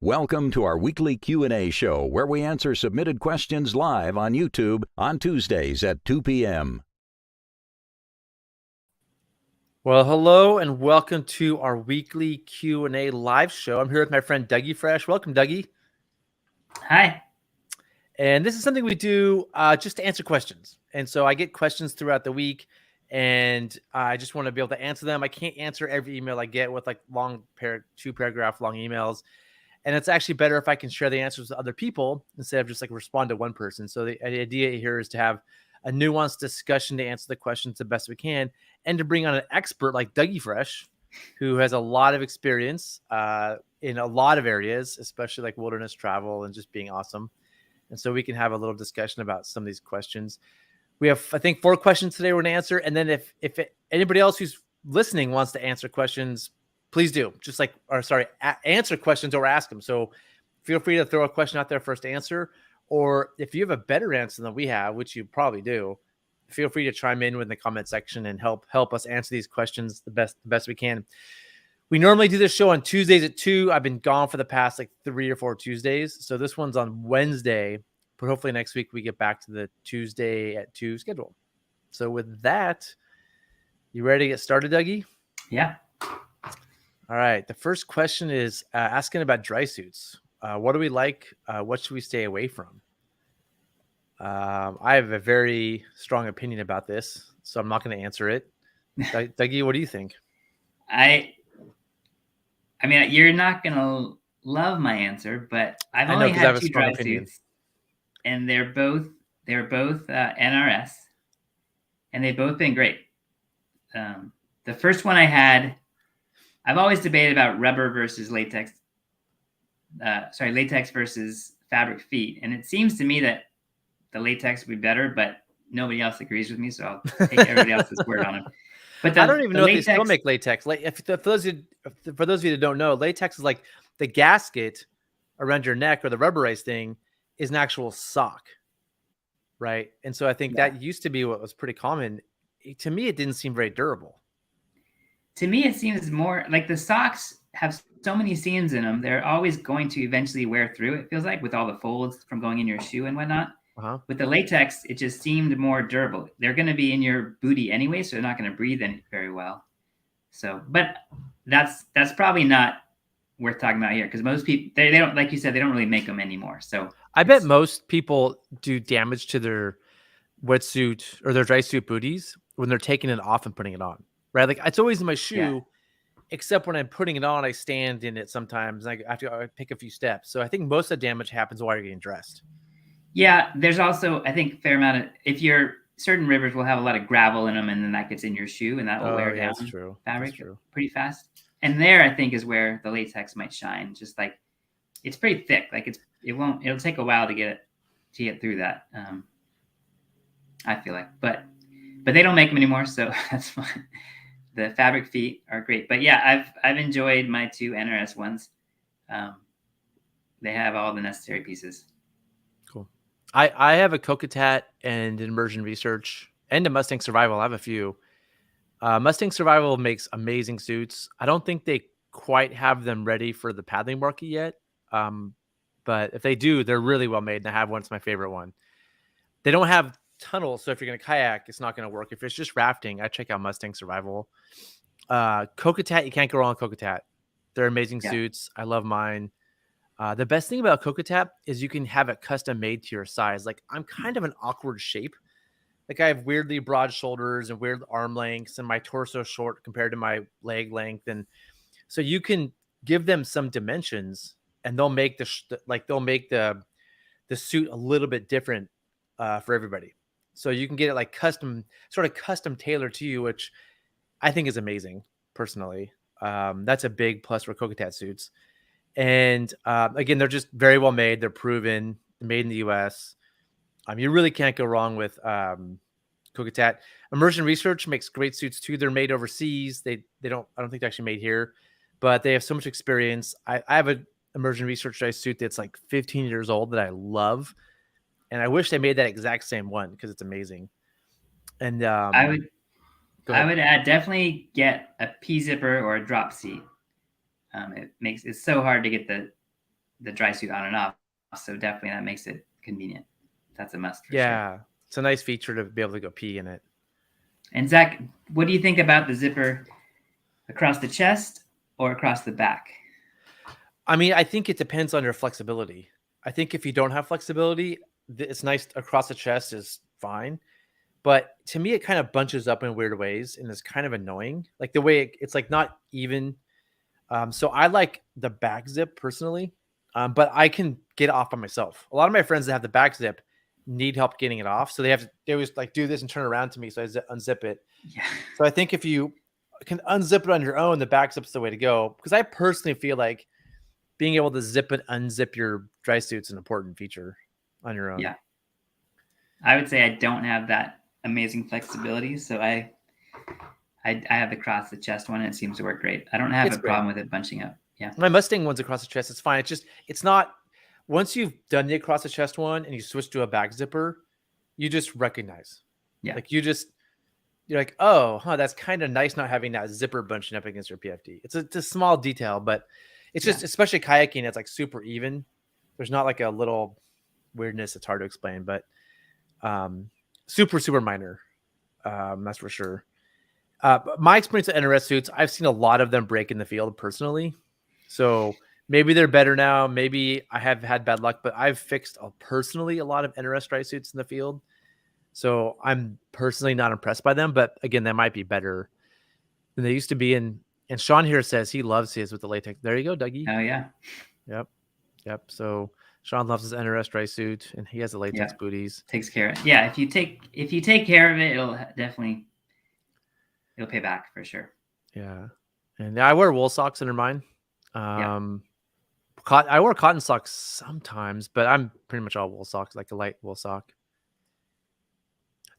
Welcome to our weekly Q&A show where we answer submitted questions live on YouTube on Tuesdays at 2 p.m. Well, hello and welcome to our weekly Q&A live show. I'm here with my friend Dougie Fresh. Welcome, Dougie. Hi. And this is something we do just to answer questions. And so I get questions throughout the week, and I just want to be able to answer them. I can't answer every email I get with like long two-paragraph long emails. And it's actually better if I can share the answers with other people instead of just like respond to one person. So the idea here is to have a nuanced discussion to answer the questions the best we can, and to bring on an expert like Dougie Fresh, who has a lot of experience in a lot of areas, especially like wilderness travel and just being awesome. And so we can have a little discussion about some of these questions. We have, I think, 4 questions today we're going to answer. And then if anybody else who's listening wants to answer questions, please do. Answer questions or ask them. So feel free to throw a question out there for us to answer. Or if you have a better answer than we have, which you probably do, feel free to chime in with the comment section and help us answer these questions the best we can. We normally do this show on Tuesdays at 2. I've been gone for the past like 3 or 4 Tuesdays. So this one's on Wednesday, but hopefully next week we get back to the Tuesday at 2 schedule. So with that, you ready to get started, Dougie? Yeah. All right. The first question is asking about dry suits. What do we like? What should we stay away from? I have a very strong opinion about this, so I'm not going to answer it. Dougie, what do you think? I mean, you're not going to love my answer, but I've only had 2 dry suits, and they're both NRS, and they've both been great. The first one I had, I've always debated about rubber versus latex. Latex versus fabric feet. And it seems to me that the latex would be better, but nobody else agrees with me, so I'll take everybody else's word on it. But I don't even know if they still make latex. For those of you that don't know, latex is like the gasket around your neck, or the rubberized thing is an actual sock, right? And so I think that used to be what was pretty common. To me, it didn't seem very durable. To me, it seems more like the socks have so many seams in them. They're always going to eventually wear through, it feels like, with all the folds from going in your shoe and whatnot. With the latex, it just seemed more durable. They're going to be in your booty anyway, so they're not going to breathe in very well. So, but that's probably not worth talking about here, because most people, they don't, like you said, they don't really make them anymore. So I bet most people do damage to their wetsuit or their dry suit booties when they're taking it off and putting it on, right? Like it's always in my shoe. Except when I'm putting it on, I stand in it sometimes. And I have to pick a few steps. So I think most of the damage happens while you're getting dressed. Yeah, there's also, I think, a fair amount of, certain rivers will have a lot of gravel in them, and then that gets in your shoe, and that will wear down fabric pretty fast. And there, I think, is where the latex might shine. Just like, it's pretty thick. Like it'll take a while to get through that. I feel like, but they don't make them anymore, so that's fine. The fabric feet are great, but yeah, I've enjoyed my 2 NRS ones. They have all the necessary pieces. Cool. I have a Coquetat and Immersion Research and a Mustang Survival. I have a few. Mustang Survival makes amazing suits. I don't think they quite have them ready for the paddling market yet, but if they do, they're really well made. And I have one. It's my favorite one. They don't have tunnel, so if you're going to kayak, it's not going to work. If it's just rafting, I check out Mustang Survival. Coquetat, you can't go wrong with Coquetat. They're amazing suits. I love mine. The best thing about Coquetat is you can have it custom made to your size. Like I'm kind of an awkward shape. Like I have weirdly broad shoulders and weird arm lengths, and my torso short compared to my leg length, and so you can give them some dimensions, and they'll make the suit a little bit different for everybody. So you can get it like custom tailored to you, which I think is amazing personally. That's a big plus for Coquetat suits. And again, they're just very well made. They're proven, made in the US. You really can't go wrong with Coquetat. Immersion Research makes great suits too. They're made overseas. I don't think they're actually made here, but they have so much experience. I have an Immersion Research dry suit that's like 15 years old that I love. And I wish they made that exact same one because it's amazing. And I would definitely get a P zipper or a drop seat. It's so hard to get the dry suit on and off. So definitely that makes it convenient. That's a must for sure. Yeah. It's a nice feature to be able to go pee in it. And Zach, what do you think about the zipper across the chest or across the back? I mean, I think it depends on your flexibility. I think if you don't have flexibility, it's nice across the chest is fine. But to me, it kind of bunches up in weird ways and it's kind of annoying. Like the way it's like not even. So I like the back zip personally, but I can get it off by myself. A lot of my friends that have the back zip need help getting it off. So they always like do this and turn around to me. So I unzip it. Yeah. So I think if you can unzip it on your own, the back zip's the way to go. Because I personally feel like being able to zip and unzip your dry suit's an important feature on your own. Yeah. I would say I don't have that amazing flexibility. So I have the across the chest one and it seems to work great. I don't have a problem with it bunching up. Yeah. My Mustang one's across the chest. It's fine. It's not, once you've done the across the chest one and you switch to a back zipper, you just recognize. Yeah. Like you're like, oh, that's kind of nice not having that zipper bunching up against your PFD. It's a small detail, but it's just, especially kayaking, it's like super even. There's not like a little weirdness. It's hard to explain, but super, super minor. That's for sure. My experience with NRS suits, I've seen a lot of them break in the field personally. So maybe they're better now. Maybe I have had bad luck, but I've fixed personally a lot of NRS dry suits in the field. So I'm personally not impressed by them, but again, they might be better than they used to be. And Sean here says he loves his with the latex. There you go, Dougie. Oh yeah. Yep. So Sean loves his NRS dry suit and he has the latex booties. Takes care of it. Yeah. If you take care of it, it'll pay back for sure. Yeah. And I wear wool socks under mine. I wear cotton socks sometimes, but I'm pretty much all wool socks, like a light wool sock.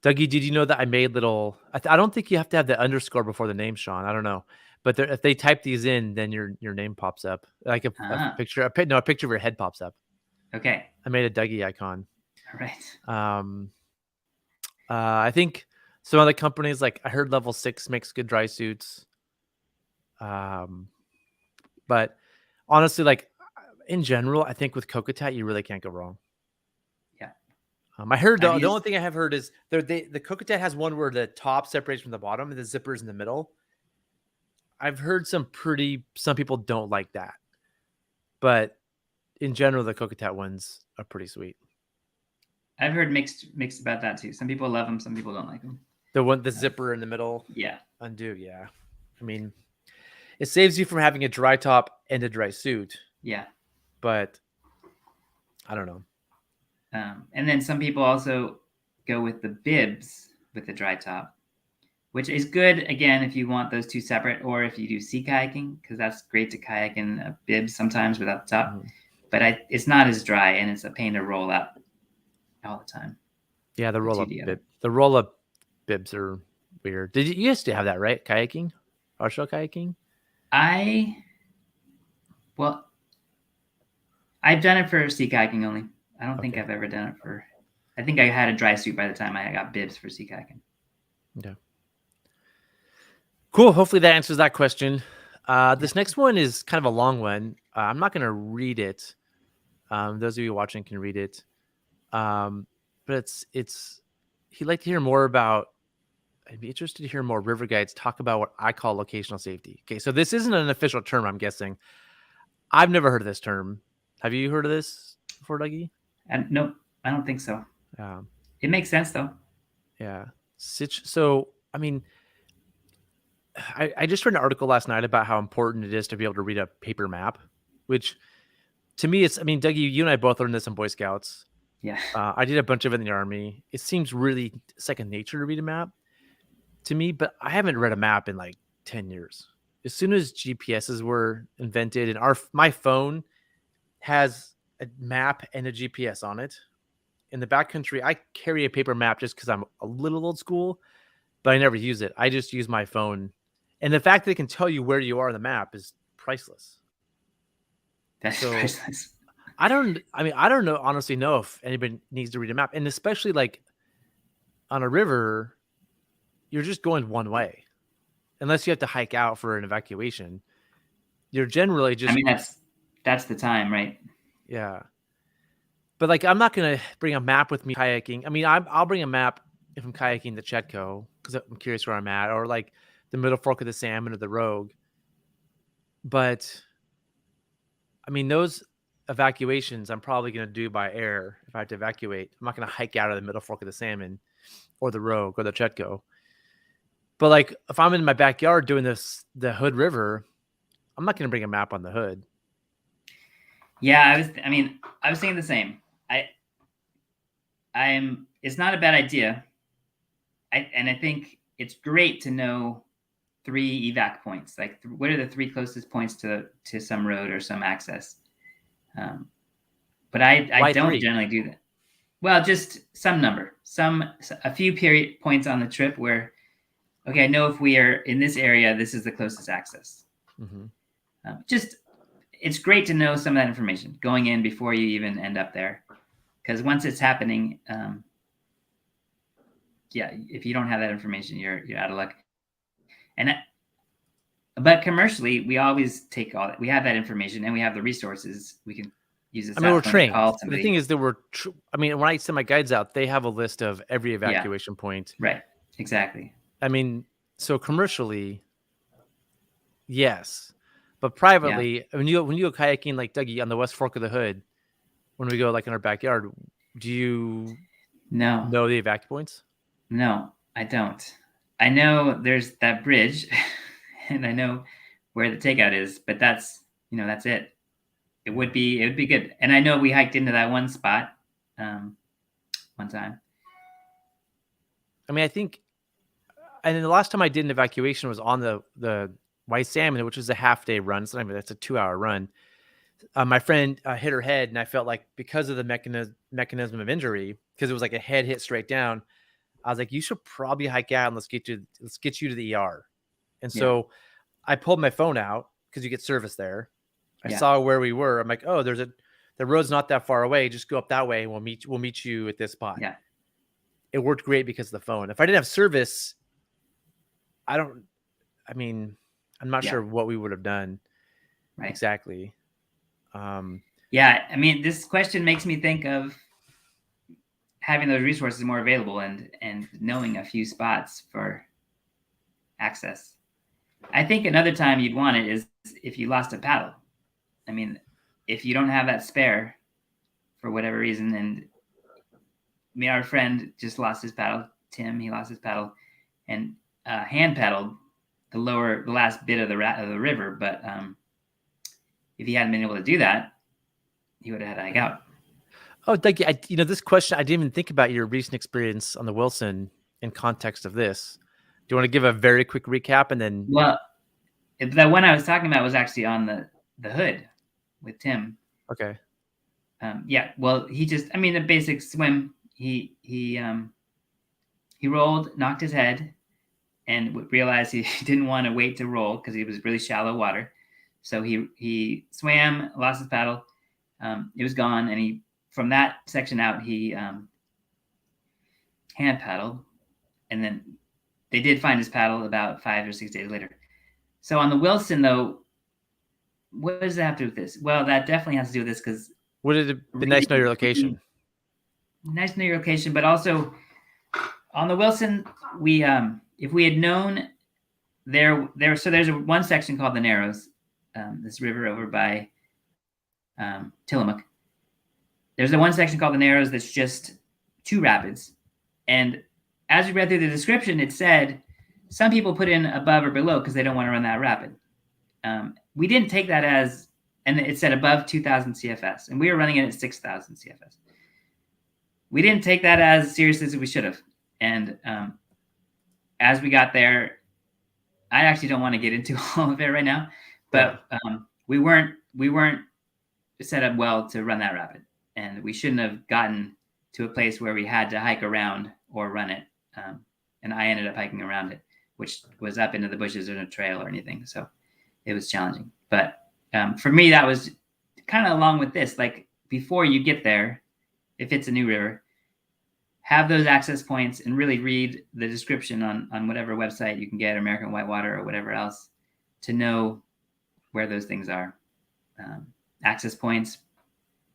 Dougie, did you know that I made little? I don't think you have to have the underscore before the name, Sean. I don't know, but if they type these in, then your name pops up, like a picture. A picture of your head pops up. Okay. I made a Dougie icon. All right. I think some other companies, like I heard Level 6 makes good dry suits. But honestly, like in general, I think with Cocotat, you really can't go wrong. Yeah. I heard the only thing I have heard is the Cocotat has one where the top separates from the bottom and the zipper is in the middle. I've heard some people don't like that, but in general, the Cocotat ones are pretty sweet. I've heard mixed about that too. Some people love them, some people don't like them. The zipper in the middle. Yeah. Undo. Yeah. I mean, it saves you from having a dry top and a dry suit. Yeah. But I don't know. And then some people also go with the bibs with the dry top, which is good, again, if you want those two separate, or if you do sea kayaking, because that's great to kayak in a bib sometimes without the top. Mm-hmm. But it's not as dry, and it's a pain to roll up all the time. Yeah, the roll-up bibs are weird. You used to have that, right? Kayaking? Partial kayaking? I've done it for sea kayaking only. I don't think I've ever done it I think I had a dry suit by the time I got bibs for sea kayaking. Okay. Cool. Hopefully that answers that question. This next one is kind of a long one. I'm not going to read it. Those of you watching can read it. But he'd like to hear more about, I'd be interested to hear more river guides talk about what I call locational safety. Okay. So this isn't an official term, I'm guessing. I've never heard of this term. Have you heard of this before, Dougie? Nope, I don't think so. It makes sense though. Yeah. So, I mean, I just read an article last night about how important it is to be able to read a paper map, which to me, Dougie, you and I both learned this in Boy Scouts. Yeah. I did a bunch of it in the Army. It seems really second nature to read a map to me, but I haven't read a map in like 10 years. As soon as GPSs were invented and my phone has a map and a GPS on it. In the backcountry, I carry a paper map just because I'm a little old school, but I never use it. I just use my phone. And the fact that it can tell you where you are on the map is priceless. That's priceless. I don't honestly know if anybody needs to read a map. And especially like on a river, you're just going one way. Unless you have to hike out for an evacuation. You're generally just... that's the time, right? Yeah. But like, I'm not going to bring a map with me kayaking. I mean, I'll bring a map if I'm kayaking the Chetco because I'm curious where I'm at, or like the Middle Fork of the Salmon or the Rogue. But I mean, those evacuations I'm probably going to do by air if I have to evacuate. I'm not going to hike out of the Middle Fork of the Salmon or the Rogue or the Chetco. But like, if I'm in my backyard doing the Hood River, I'm not going to bring a map on the Hood. Yeah, I was thinking the same. It's not a bad idea. I think it's great to know 3 evac points. Like, what are the 3 closest points to some road or some access? But I don't 3? generally do that. Well, just some number, a few period points on the trip where, okay, I know if we are in this area, this is the closest access. Mm-hmm. It's great to know some of that information going in before you even end up there, because once it's happening, if you don't have that information, you're out of luck. But commercially, we always take all that. We have that information and we have the resources. We can use this. I mean, we're trained. The thing is that when I send my guides out, they have a list of every evacuation point. Right. Exactly. I mean, so commercially, yes, but privately, when you go kayaking like Dougie on the West Fork of the Hood, when we go like in our backyard, do you know the evac points? No, I don't. I know there's that bridge, and I know where the takeout is, but that's it. It would be good. And I know we hiked into that one spot one time. I mean, I think, and the last time I did an evacuation was on the White Salmon, which was a half-day run. So that's a 2-hour run. My friend hit her head, and I felt like because of the mechanism of injury, because it was like a head hit straight down, I was like, you should probably hike out and let's get you to the ER. And so I pulled my phone out because you get service there. I saw where we were. I'm like, oh, the road's not that far away. Just go up that way and we'll meet you at this spot. Yeah. It worked great because of the phone. If I didn't have service, I'm not sure what we would have done. Right. Exactly. This question makes me think of having those resources more available and knowing a few spots for access. I think another time you'd want it is if you lost a paddle. I mean, if you don't have that spare for whatever reason, and our friend just lost his paddle, Tim, he lost his paddle and hand paddled the last bit of the river. But if he hadn't been able to do that, he would have had to hike out. Oh, Dougie, this question, I didn't even think about your recent experience on the Wilson in context of this. Do you want to give a very quick recap and then? Well, the one I was talking about was actually on the Hood with Tim. Okay. Well, he just, the basic swim. He rolled, knocked his head, and realized he didn't want to wait to roll because he was really shallow water. So he swam, lost his paddle. It was gone, and from that section out, he hand paddled, and then they did find his paddle about 5 or 6 days later. So on the Wilson, though, what does that have to do with this? Well, that definitely has to do with this because would it be nice to know your location? Nice to know your location, but also on the Wilson, we if we had known so there's one section called the Narrows, this river over by Tillamook. There's the one section called the Narrows that's just 2 rapids. And as we read through the description, it said some people put in above or below because they don't want to run that rapid. We didn't take that as, and it said above 2,000 CFS, and we were running it at 6,000 CFS. We didn't take that as seriously as we should have. And as we got there, I actually don't want to get into all of it right now, but we weren't set up well to run that rapid. And we shouldn't have gotten to a place where we had to hike around or run it. And I ended up hiking around it, which was up into the bushes or a trail or anything. So it was challenging. But for me, that was kind of along with this. Like, before you get there, if it's a new river, have those access points and really read the description on whatever website you can get, American Whitewater or whatever else, to know where those things are. Access points,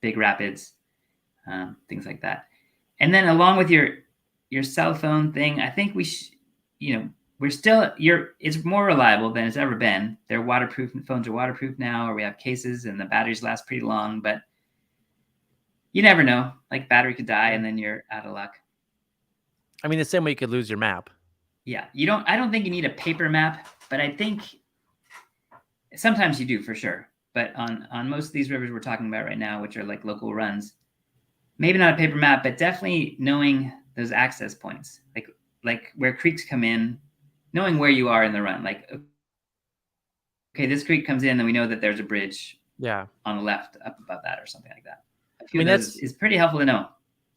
big rapids, things like that. And then along with your cell phone thing, I think it's more reliable than it's ever been. They're waterproof, phones are waterproof now, or we have cases and the batteries last pretty long, but you never know. Like battery could die and then you're out of luck. I mean, the same way you could lose your map. Yeah. I don't think you need a paper map, but I think sometimes you do for sure. But on most of these rivers we're talking about right now, which are like local runs, maybe not a paper map, but definitely knowing those access points, like where creeks come in, knowing where you are in the run. Like, okay, this creek comes in, and we know that there's a bridge on the left up above that or something like that. I mean, is pretty helpful to know.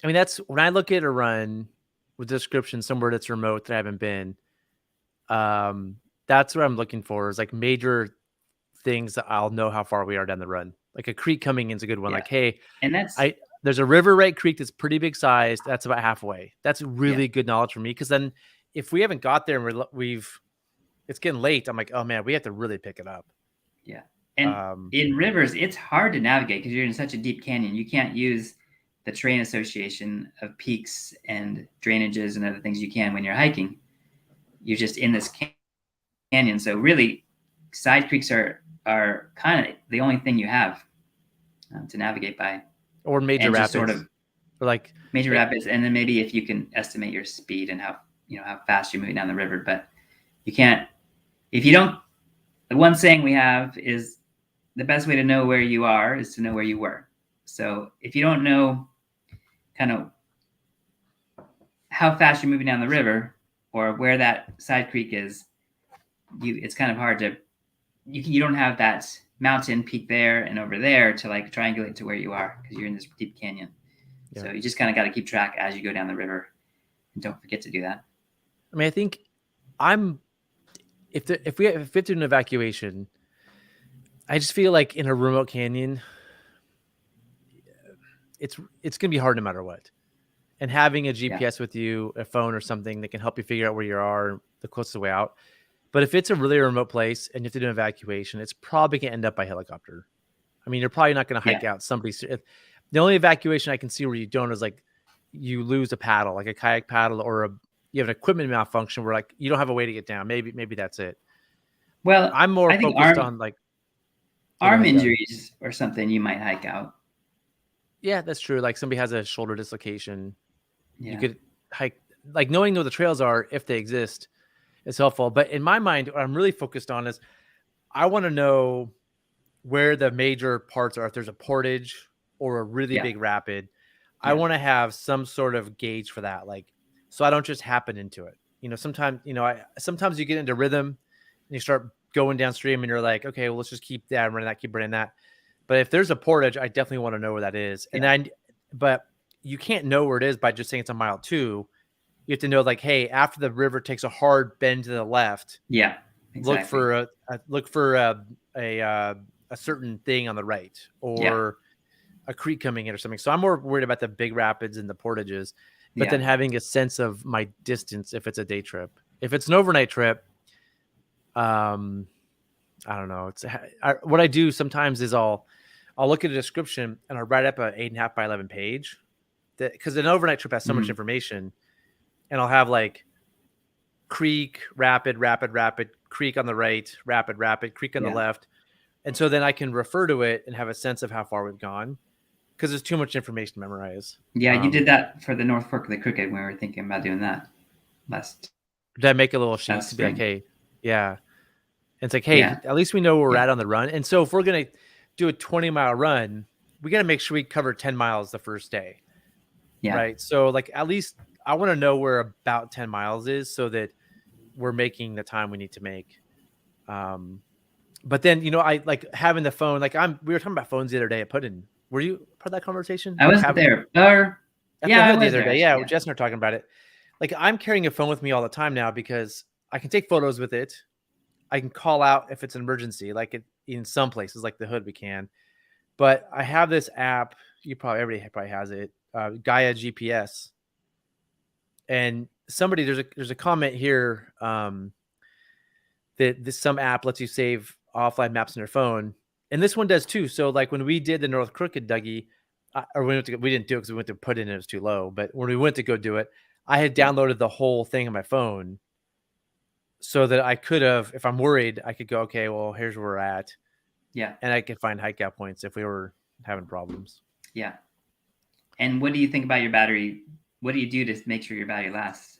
I mean, that's when I look at a run with description somewhere that's remote that I haven't been. That's what I'm looking for, is like major things that I'll know how far we are down the run. Like a creek coming in is a good one. Yeah. Like, hey, and there's a river right creek that's pretty big sized. That's about halfway. That's really good knowledge for me, because then if we haven't got there and it's getting late, I'm like, oh man, we have to really pick it up. Yeah. And in rivers, it's hard to navigate because you're in such a deep canyon. You can't use the terrain association of peaks and drainages and other things you can when you're hiking. You're just in this canyon. So really, side creeks are kind of the only thing you have to navigate by. Or major rapids. Sort of like major rapids. And then maybe if you can estimate your speed and how fast you're moving down the river. But you can't, the one saying we have is the best way to know where you are is to know where you were. So if you don't know kind of how fast you're moving down the river or where that side creek is, it's kind of hard to, you don't have that mountain peak there and over there to like triangulate to where you are because you're in this deep canyon. Yeah. So you just kind of got to keep track as you go down the river, and don't forget to do that. I mean, I think if we have to do an evacuation, I just feel like in a remote canyon, it's going to be hard no matter what. And having a GPS with you, a phone or something that can help you figure out where you are the closest way out. But if it's a really remote place and you have to do an evacuation, it's probably going to end up by helicopter. I mean, you're probably not going to hike out somebody's. The only evacuation I can see where you don't is like you lose a paddle, like a kayak paddle, or you have an equipment malfunction where like you don't have a way to get down. Maybe that's it. Well, I'm more focused on like arm injuries or something. You might hike out. Yeah, that's true. Like somebody has a shoulder dislocation. Yeah. You could hike, like knowing where the trails are, if they exist, is helpful. But in my mind, what I'm really focused on is I want to know where the major parts are. If there's a portage or a really big rapid, I want to have some sort of gauge for that. Like, so I don't just happen into it. Sometimes you get into rhythm and you start going downstream and you're like, okay, well, let's just keep that running that, keep running that. But if there's a portage, I definitely want to know where that is. But you can't know where it is by just saying it's a mile 2. You have to know, like, hey, after the river takes a hard bend to the left, exactly. look for a certain thing on the right, or a creek coming in or something. So I'm more worried about the big rapids and the portages, but then having a sense of my distance if it's a day trip. If it's an overnight trip, I don't know. What I do sometimes is I'll look at a description and I'll write up an 8.5 by 11 page, because an overnight trip has so much information. And I'll have like creek, rapid, creek on the right, rapid, creek on the left. And so then I can refer to it and have a sense of how far we've gone, because there's too much information to memorize. Yeah, you did that for the North Fork of the Crooked when we were thinking about doing that last. Did I make a little sheet to be like, hey, and it's like, hey, at least we know where we're at on the run. And so if we're going to do a 20-mile run, we got to make sure we cover 10 miles the first day. Yeah. Right. So like, at least I want to know where about 10 miles is so that we're making the time we need to make. But then, I like having the phone, like we were talking about phones the other day at Puddin. Were you part of that conversation? I wasn't there. The other day. Yeah. Jess and I were talking about it. Like I'm carrying a phone with me all the time now because I can take photos with it. I can call out if it's an emergency, like in some places like the Hood we can. But I have this app. Everybody probably has it. Gaia GPS. And there's a comment here that some app lets you save offline maps on your phone, and this one does too. So like when we did the North Crooked, Dougie, we didn't do it because we went to put in, it was too low. But when we went to go do it, I had downloaded the whole thing on my phone so that I could have, if I'm worried, I could go, okay, well, here's where we're at. Yeah. And I could find hike out points if we were having problems. Yeah. And what do you think about your battery? What do you do to make sure your battery lasts?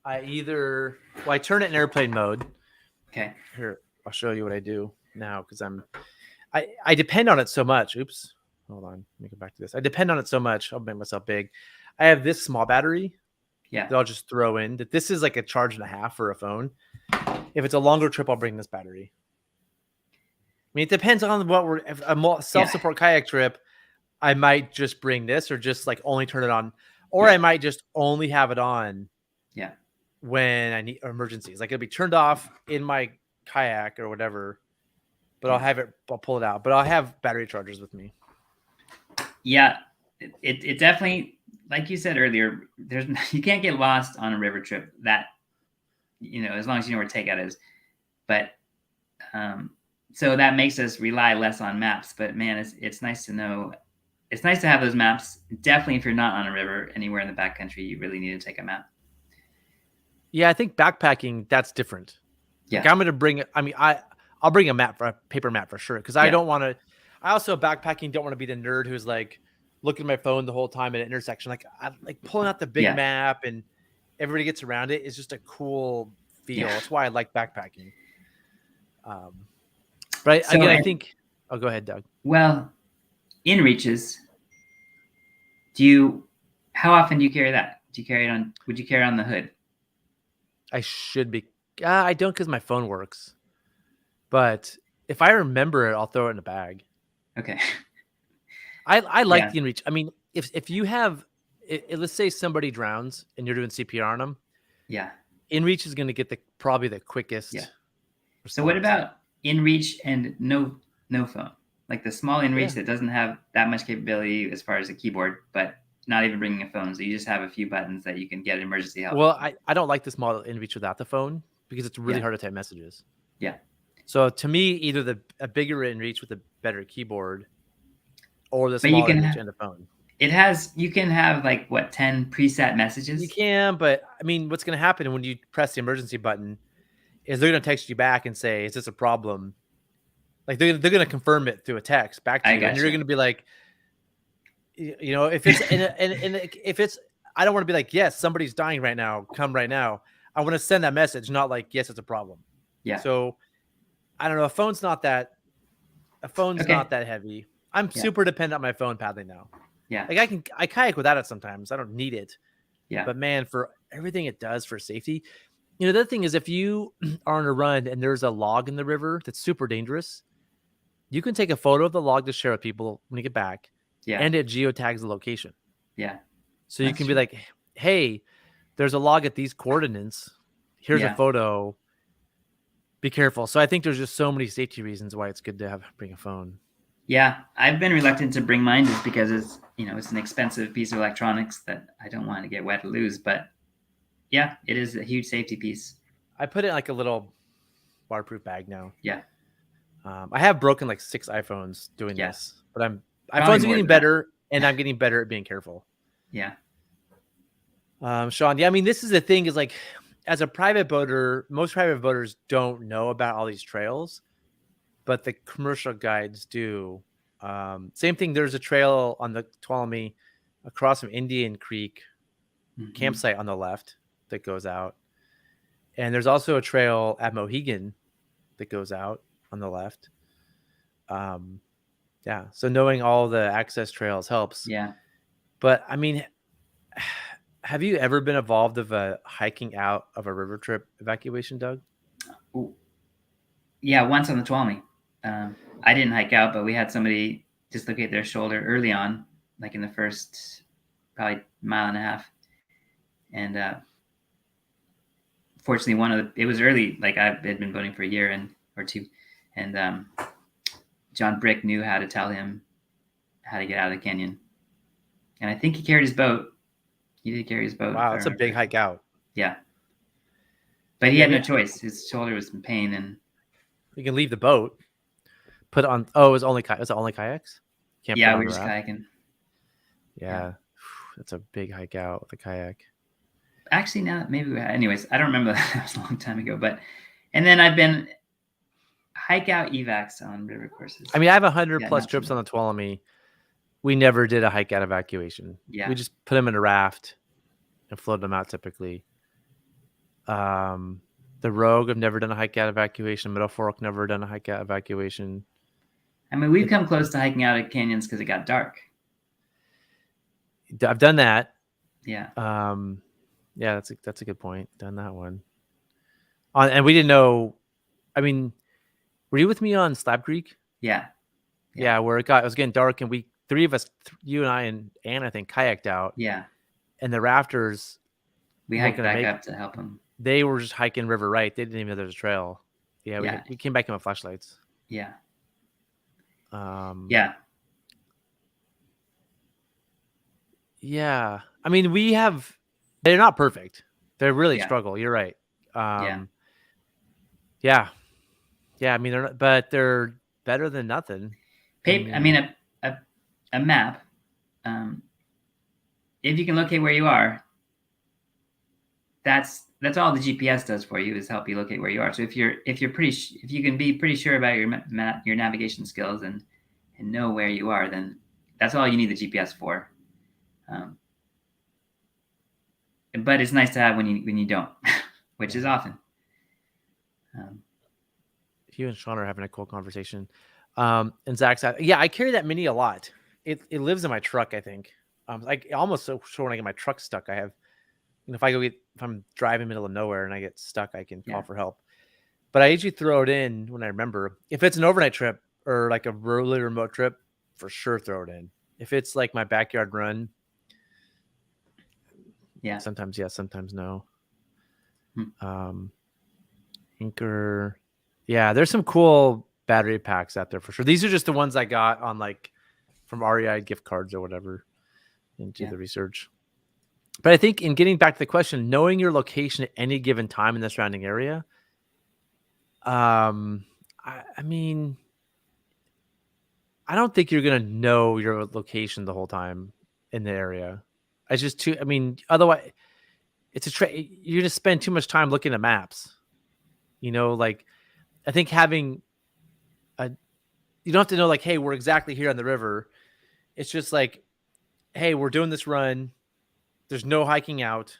I turn it in airplane mode. Okay. Here, I'll show you what I do now because I depend on it so much. Oops. Hold on. Let me go back to this. I depend on it so much. I'll make myself big. I have this small battery. Yeah. That I'll just throw in. That this is like a charge and a half for a phone. If it's a longer trip, I'll bring this battery. I mean, it depends on what if a self-support kayak trip, I might just bring this or just like only turn it on. Or I might just only have it on. Yeah. When I need emergencies. Like it'll be turned off in my kayak or whatever. But I'll pull it out. But I'll have battery chargers with me. Yeah. It definitely, like you said earlier, you can't get lost on a river trip that, as long as you know where takeout is. But so that makes us rely less on maps. But man, it's nice to know. It's nice to have those maps. Definitely if you're not on a river anywhere in the backcountry, you really need to take a map. Yeah, I think backpacking, that's different. Yeah. Like I'm going to bring it. I mean, I'll bring a paper map for sure. Cause I don't want to, I also backpacking don't want to be the nerd who's like looking at my phone the whole time at an intersection. Like pulling out the big map and everybody gets around it is just a cool feel. That's why I like backpacking. But I think, go ahead, Doug. Well, in reaches, how often do you carry that? Would you carry it on the hood? I should be. I don't because my phone works. But if I remember it, I'll throw it in a bag. Okay. I like the inReach. I mean, if you have, let's say somebody drowns and you're doing CPR on them. Yeah. inReach is going to get probably the quickest. Yeah. So what about inReach and no phone? Like the small inReach that doesn't have that much capability as far as a keyboard, but not even bringing a phone. So you just have a few buttons that you can get emergency help. Well, I don't like this model inReach without the phone because it's really hard to type messages. Yeah. So to me, either a bigger inReach with a better keyboard or the smaller inReach and a phone. You can have 10 preset messages? You can, but I mean, what's going to happen when you press the emergency button is they're going to text you back and say, is this a problem? Like they're going to confirm it through a text back to you. And you're going to be like, if it's if it's, I don't want to be like, yes, somebody's dying right now. Come right now. I want to send that message, not like, yes, it's a problem. Yeah. So I don't know. A phone's not that heavy. I'm super dependent on my phone paddling now. Yeah. Like I kayak without it sometimes. I don't need it. Yeah. But man, for everything it does for safety, the other thing is if you are on a run and there's a log in the river that's super dangerous, you can take a photo of the log to share with people when you get back. Yeah. And it geotags the location. Yeah. So you can be like, hey, there's a log at these coordinates. Here's a photo. Be careful. So I think there's just so many safety reasons why it's good to bring a phone. Yeah. I've been reluctant to bring mine just because it's, it's an expensive piece of electronics that I don't want to get wet or lose. But yeah, it is a huge safety piece. I put it in like a little waterproof bag now. Yeah. I have broken like 6 iPhones doing this, but iPhones are getting better and I'm getting better at being careful. Yeah. Sean, I mean, this is the thing is like, as a private boater, most private boaters don't know about all these trails, but the commercial guides do. Same thing. There's a trail on the Tuolumne across from Indian Creek campsite on the left that goes out. And there's also a trail at Mohegan that goes out on the left. So knowing all the access trails helps. Yeah. But I mean, have you ever been involved of a hiking out of a river trip evacuation, Doug? Ooh. Yeah, once on the Tuolumne. I didn't hike out, but we had somebody dislocate their shoulder early on, like in the first probably mile and a half. And fortunately, it was early. Like I had been boating for a year or two, and John Brick knew how to tell him how to get out of the canyon. And I think he carried his boat. He did carry his boat. Wow, that's a big hike out. Yeah. But he had no choice. His shoulder was in pain, and you can leave the boat, put on. Oh, it was it only kayaks? Can't yeah, we're just kayaking. Yeah. That's a big hike out with a kayak. Actually, now maybe anyways, I don't remember. That was a long time ago, and then I've been hike out evacs on river courses. I mean, I have 100+ trips on the Tuolumne. We never did a hike out evacuation. Yeah. We just put them in a raft and floated them out typically. The Rogue, I've never done a hike out evacuation. Middle Fork, never done a hike out evacuation. I mean, we've come close to hiking out at canyons because it got dark. I've done that. Yeah. Yeah, that's a good point. Done that one. And we didn't know. I mean, were you with me on Slab Creek? Yeah. Yeah, where it was getting dark, and we three of us, you and I and Ann, I think, kayaked out. Yeah. And the rafters, we hiked back up to help them. They were just hiking River Right. They didn't even know there was a trail. Yeah, we came back in with flashlights. Yeah. Yeah. Yeah. I mean, they're not perfect. They really struggle. You're right. Yeah. Yeah. I mean, they're better than nothing. I mean, a map. If you can locate where you are, that's all the GPS does for you, is help you locate where you are. So if you can be pretty sure about your navigation skills and know where you are, then that's all you need the GPS for. But it's nice to have when you don't, which is often. You and Sean are having a cool conversation. And Zach's I carry that mini a lot. It lives in my truck, I think. Almost so sure when I get my truck stuck, I have, if I'm driving middle of nowhere and I get stuck, I can call for help. But I usually throw it in when I remember. If it's an overnight trip or like a really remote trip, for sure throw it in. If it's like my backyard run, sometimes yes, sometimes no. Anchor. Yeah, there's some cool battery packs out there for sure. These are just the ones I got on from REI gift cards or whatever into the research. But I think in getting back to the question, knowing your location at any given time in the surrounding area, I mean, I don't think you're going to know your location the whole time in the area. Otherwise you're going to spend too much time looking at maps. I think having you don't have to know hey, we're exactly here on the river. It's just hey, we're doing this run. There's no hiking out.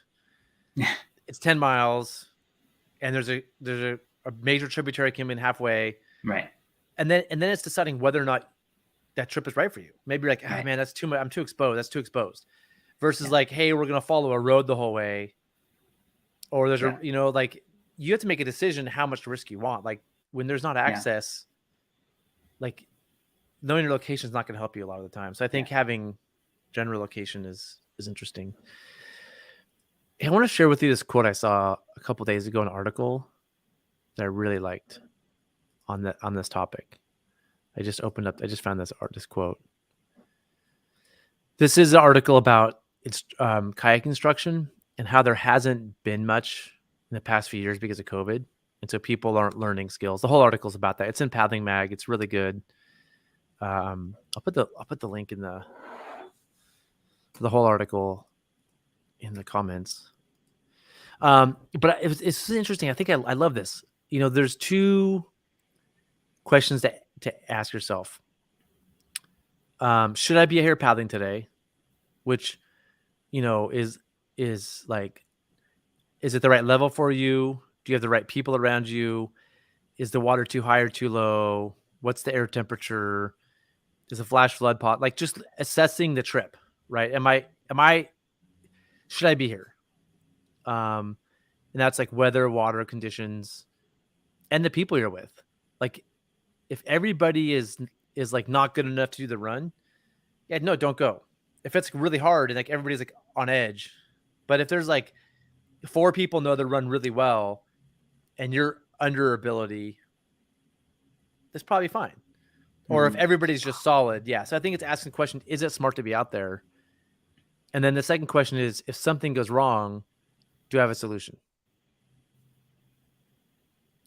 It's 10 miles, and there's a major tributary coming in halfway. Right. And then it's deciding whether or not that trip is right for you. Maybe you're right. Man, that's too much. I'm too exposed. That's too exposed. Versus hey, we're gonna follow a road the whole way. Or there's you have to make a decision how much risk you want. When there's not access, knowing your location is not going to help you a lot of the time. So I think having general location is interesting. I want to share with you this quote I saw a couple days ago, an article that I really liked on this topic. I just found this quote. This is an article about kayak instruction and how there hasn't been much in the past few years because of COVID. And so people aren't learning skills. The whole article is about that. It's in Paddling Mag. It's really good. I'll put the link in the whole article in the comments. But it's interesting. I think I love this. There's two questions to ask yourself. Should I be here paddling today? Which, is it the right level for you? Do you have the right people around you? Is the water too high or too low? What's the air temperature? Is a flash flood pot? Just assessing the trip, right? Should I be here? And that's weather, water conditions, and the people you're with. If everybody is not good enough to do the run, no, don't go. If it's really hard and everybody's on edge, but if there's 4 people know the run really well and you're under ability, that's probably fine. Or if everybody's just solid, So I think it's asking the question, is it smart to be out there? And then the second question is, if something goes wrong, do I have a solution?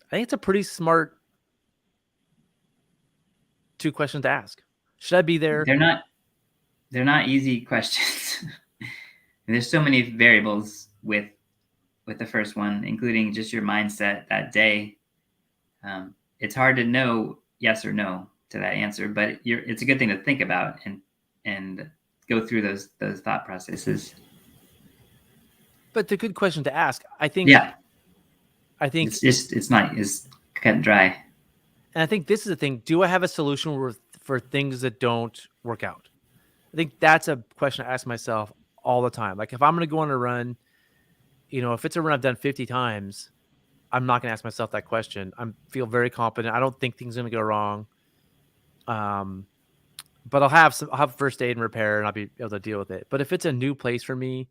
I think it's a pretty smart two questions to ask. Should I be there? They're not easy questions. There's so many variables with the first one, including just your mindset that day. It's hard to know yes or no to that answer, but it's a good thing to think about and go through those thought processes. But the good question to ask, I think. Yeah. I think it's not as cut and dry. And I think this is the thing. Do I have a solution for things that don't work out? I think that's a question I ask myself all the time. Like if I'm going to go on a run, if it's a run I've done 50 times, I'm not going to ask myself that question. I feel very confident. I don't think things are going to go wrong. But I'll have first aid and repair, and I'll be able to deal with it. But if it's a new place for me,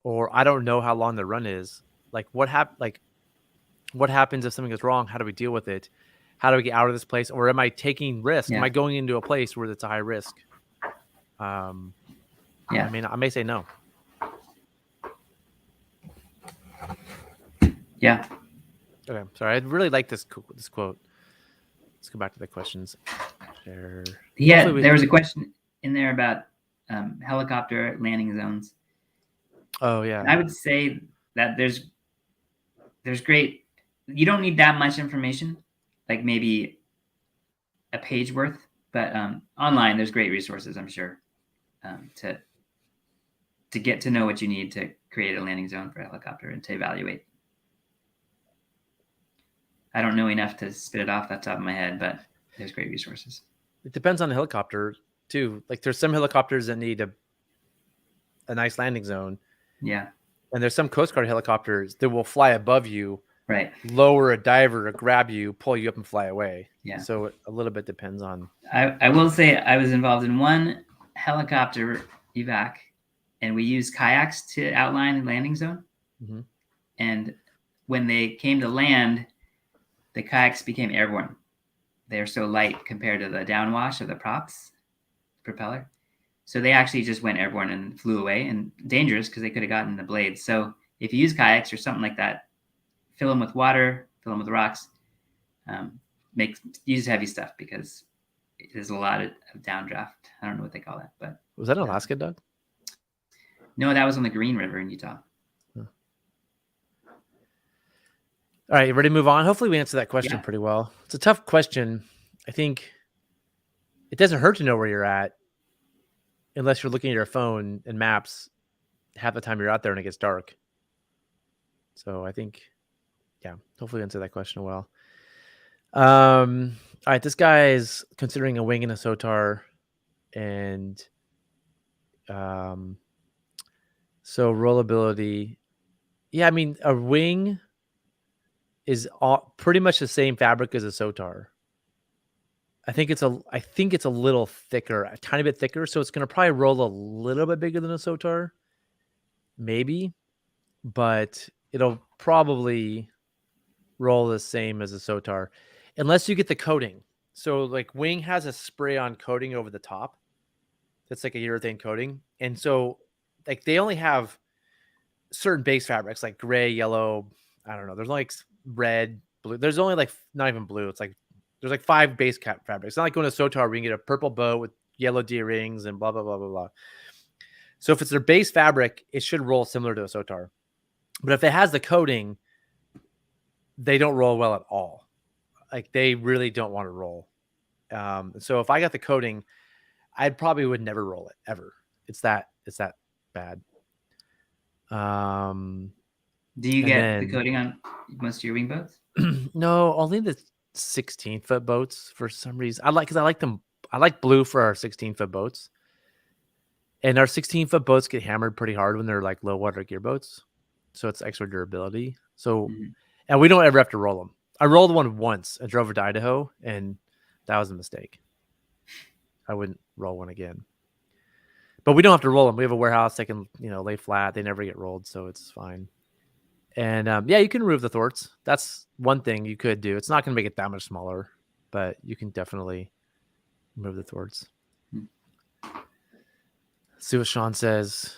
or I don't know how long the run is, like what happens if something goes wrong? How do we deal with it? How do we get out of this place? Or am I taking risk? Yeah. Am I going into a place where it's a high risk? I mean, I may say no. Yeah. Okay. Sorry. I really like this quote. Let's go back to the questions. Share. Yeah. There was a question in there about helicopter landing zones. Oh yeah. And I would say that there's great, you don't need that much information, like maybe a page worth, but online there's great resources, I'm sure, to get to know what you need to create a landing zone for a helicopter and to evaluate. I don't know enough to spit it off the top of my head, but there's great resources. It depends on the helicopter too. Like there's some helicopters that need a nice landing zone. Yeah. And there's some Coast Guard helicopters that will fly above you, right? Lower a diver to grab you, pull you up and fly away. Yeah. So a little bit depends on. I will say I was involved in one helicopter evac, and we used kayaks to outline the landing zone. Mm-hmm. And when they came to land, the kayaks became airborne. They're so light compared to the downwash of the propeller. So they actually just went airborne and flew away, and dangerous because they could have gotten the blades. So if you use kayaks or something like that, fill them with water, fill them with rocks, use heavy stuff because there's a lot of downdraft. I don't know what they call that, but was that Alaska, Doug? No, that was on the Green River in Utah. Huh. All right, ready to move on? Hopefully we answer that question pretty well. It's a tough question. I think it doesn't hurt to know where you're at unless you're looking at your phone and maps half the time you're out there and it gets dark. So I think, hopefully we answer that question well. All right, this guy is considering a wing and a SOTAR, and so rollability. Yeah, I mean, a wing is pretty much the same fabric as a SOTAR. I think it's a little thicker, a tiny bit thicker, so it's going to probably roll a little bit bigger than a SOTAR, maybe, but it'll probably roll the same as a SOTAR, unless you get the coating. So, like, wing has a spray-on coating over the top. That's like a urethane coating, and so, like, they only have certain base fabrics, like gray, yellow. I don't know. There's like red, blue. There's only like not even blue. It's like there's like 5 base cap fabrics. It's not like going to SOTAR where you can get a purple bow with yellow D-rings and blah, blah, blah, blah, blah. So if it's their base fabric, it should roll similar to a SOTAR. But if it has the coating, they don't roll well at all. Like they really don't want to roll. So if I got the coating, I probably would never roll it ever. It's that bad. Do you get the coating on most of your wing boats? No, only the 16-foot boats for some reason. I like them. I like blue for our 16-foot boats. And our 16-foot boats get hammered pretty hard when they're like low water gear boats. So it's extra durability. So, and we don't ever have to roll them. I rolled one once. I drove it to Idaho, and that was a mistake. I wouldn't roll one again. But we don't have to roll them. We have a warehouse that can, lay flat. They never get rolled, so it's fine. And you can remove the thwarts. That's one thing you could do. It's not going to make it that much smaller, but you can definitely remove the thwarts. See what Sean says.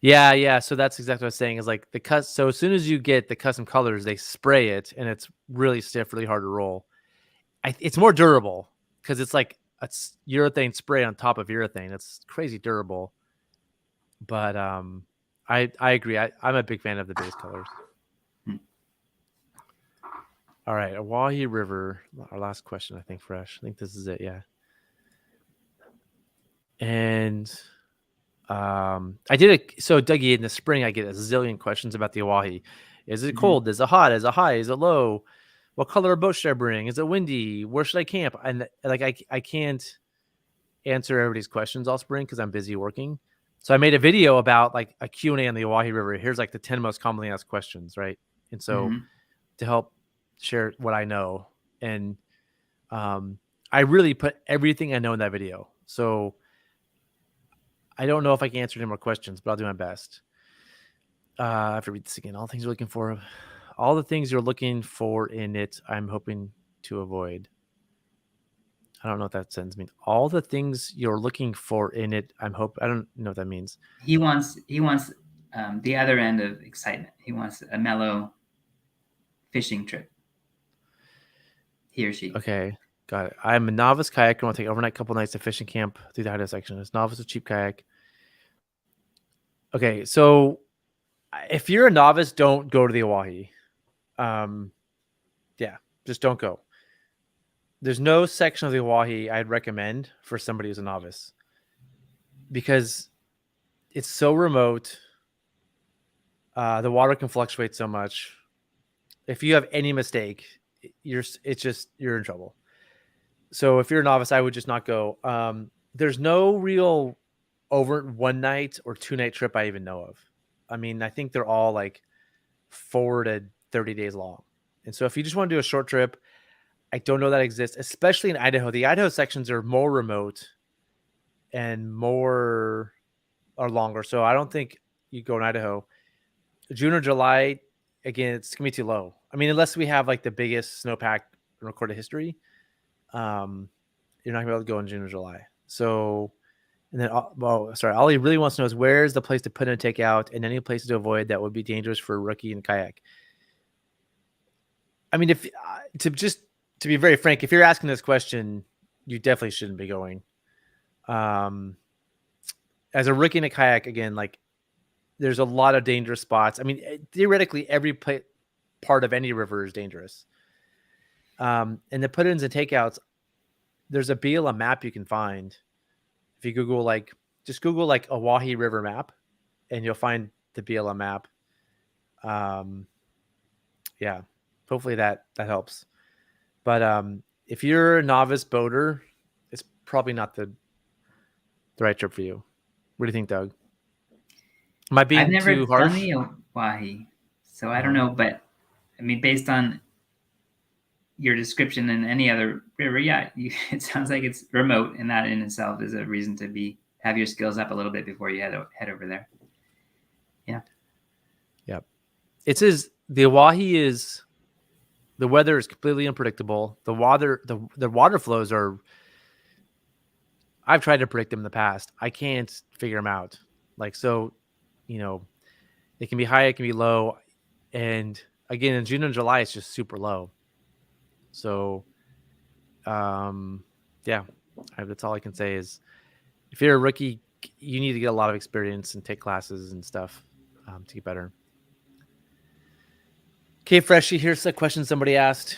Yeah. So that's exactly what I was saying. Is like so as soon as you get the custom colors, they spray it, and it's really stiff, really hard to roll. It's more durable. because it's like a urethane spray on top of urethane. It's crazy durable. But I agree. I'm a big fan of the base colors. All right, Owyhee River. Our last question, I think, Fresh. I think this is it. Yeah. And I did it. So, Dougie, in the spring, I get a zillion questions about the Owyhee. Is it cold? Is it hot? Is it high? Is it low? What color of boat should I bring? Is it windy? Where should I camp? And like, I can't answer everybody's questions all spring because I'm busy working. So I made a video about like a Q&A on the Owyhee River. Here's like the 10 most commonly asked questions, right? And so to help share what I know, and I really put everything I know in that video. So I don't know if I can answer any more questions, but I'll do my best. I have to read this again. All the things you're looking for. All the things you're looking for in it, I'm hoping to avoid. I don't know what that sentence means. All the things you're looking for in it, I don't know what that means. He wants the other end of excitement. He wants a mellow fishing trip. He or she. Okay, got it. I'm a novice kayaker. I want to take overnight couple nights to fishing camp through the Idaho section. It's novice with cheap kayak. Okay, so if you're a novice, don't go to the Owyhee. Yeah, just don't go. There's no section of the Owyhee I'd recommend for somebody who's a novice because it's so remote. The water can fluctuate so much. If you have any mistake, you're in trouble. So if you're a novice, I would just not go. There's no real over 1 night or 2 night trip I even know of. I mean, I think they're all like 4 to 30 days long. And so if you just want to do a short trip, I don't know that exists, especially in Idaho. The Idaho sections are more remote and more or longer. So I don't think you go in Idaho. June or July, again, it's going to be too low. I mean, unless we have like the biggest snowpack in recorded history, you're not going to be able to go in June or July. So, and then, all he really wants to know is where's the place to put in and take out and any places to avoid that would be dangerous for a rookie in kayak. I mean, to be very frank, if you're asking this question, you definitely shouldn't be going. As a rookie in a kayak, again, like there's a lot of dangerous spots. I mean, theoretically, every part of any river is dangerous. And the put-ins and takeouts, there's a BLM map you can find. If you Google just Google Owyhee River map, and you'll find the BLM map. Yeah, hopefully that helps. But if you're a novice boater, it's probably not the right trip for you. What do you think, Doug? Am I being too harsh? I've never done the Owyhee, so I don't know. But I mean, based on your description and any other river, yeah, it sounds like it's remote, and that in itself is a reason to have your skills up a little bit before you head over there. Yeah. Yep. The Owyhee is. The weather is completely unpredictable. The water flows are. I've tried to predict them in the past. I can't figure them out. It can be high, it can be low, and again in June and July it's just super low. So, yeah, that's all I can say is if you're a rookie, you need to get a lot of experience and take classes and stuff to get better. Okay, Freshie, here's a question somebody asked.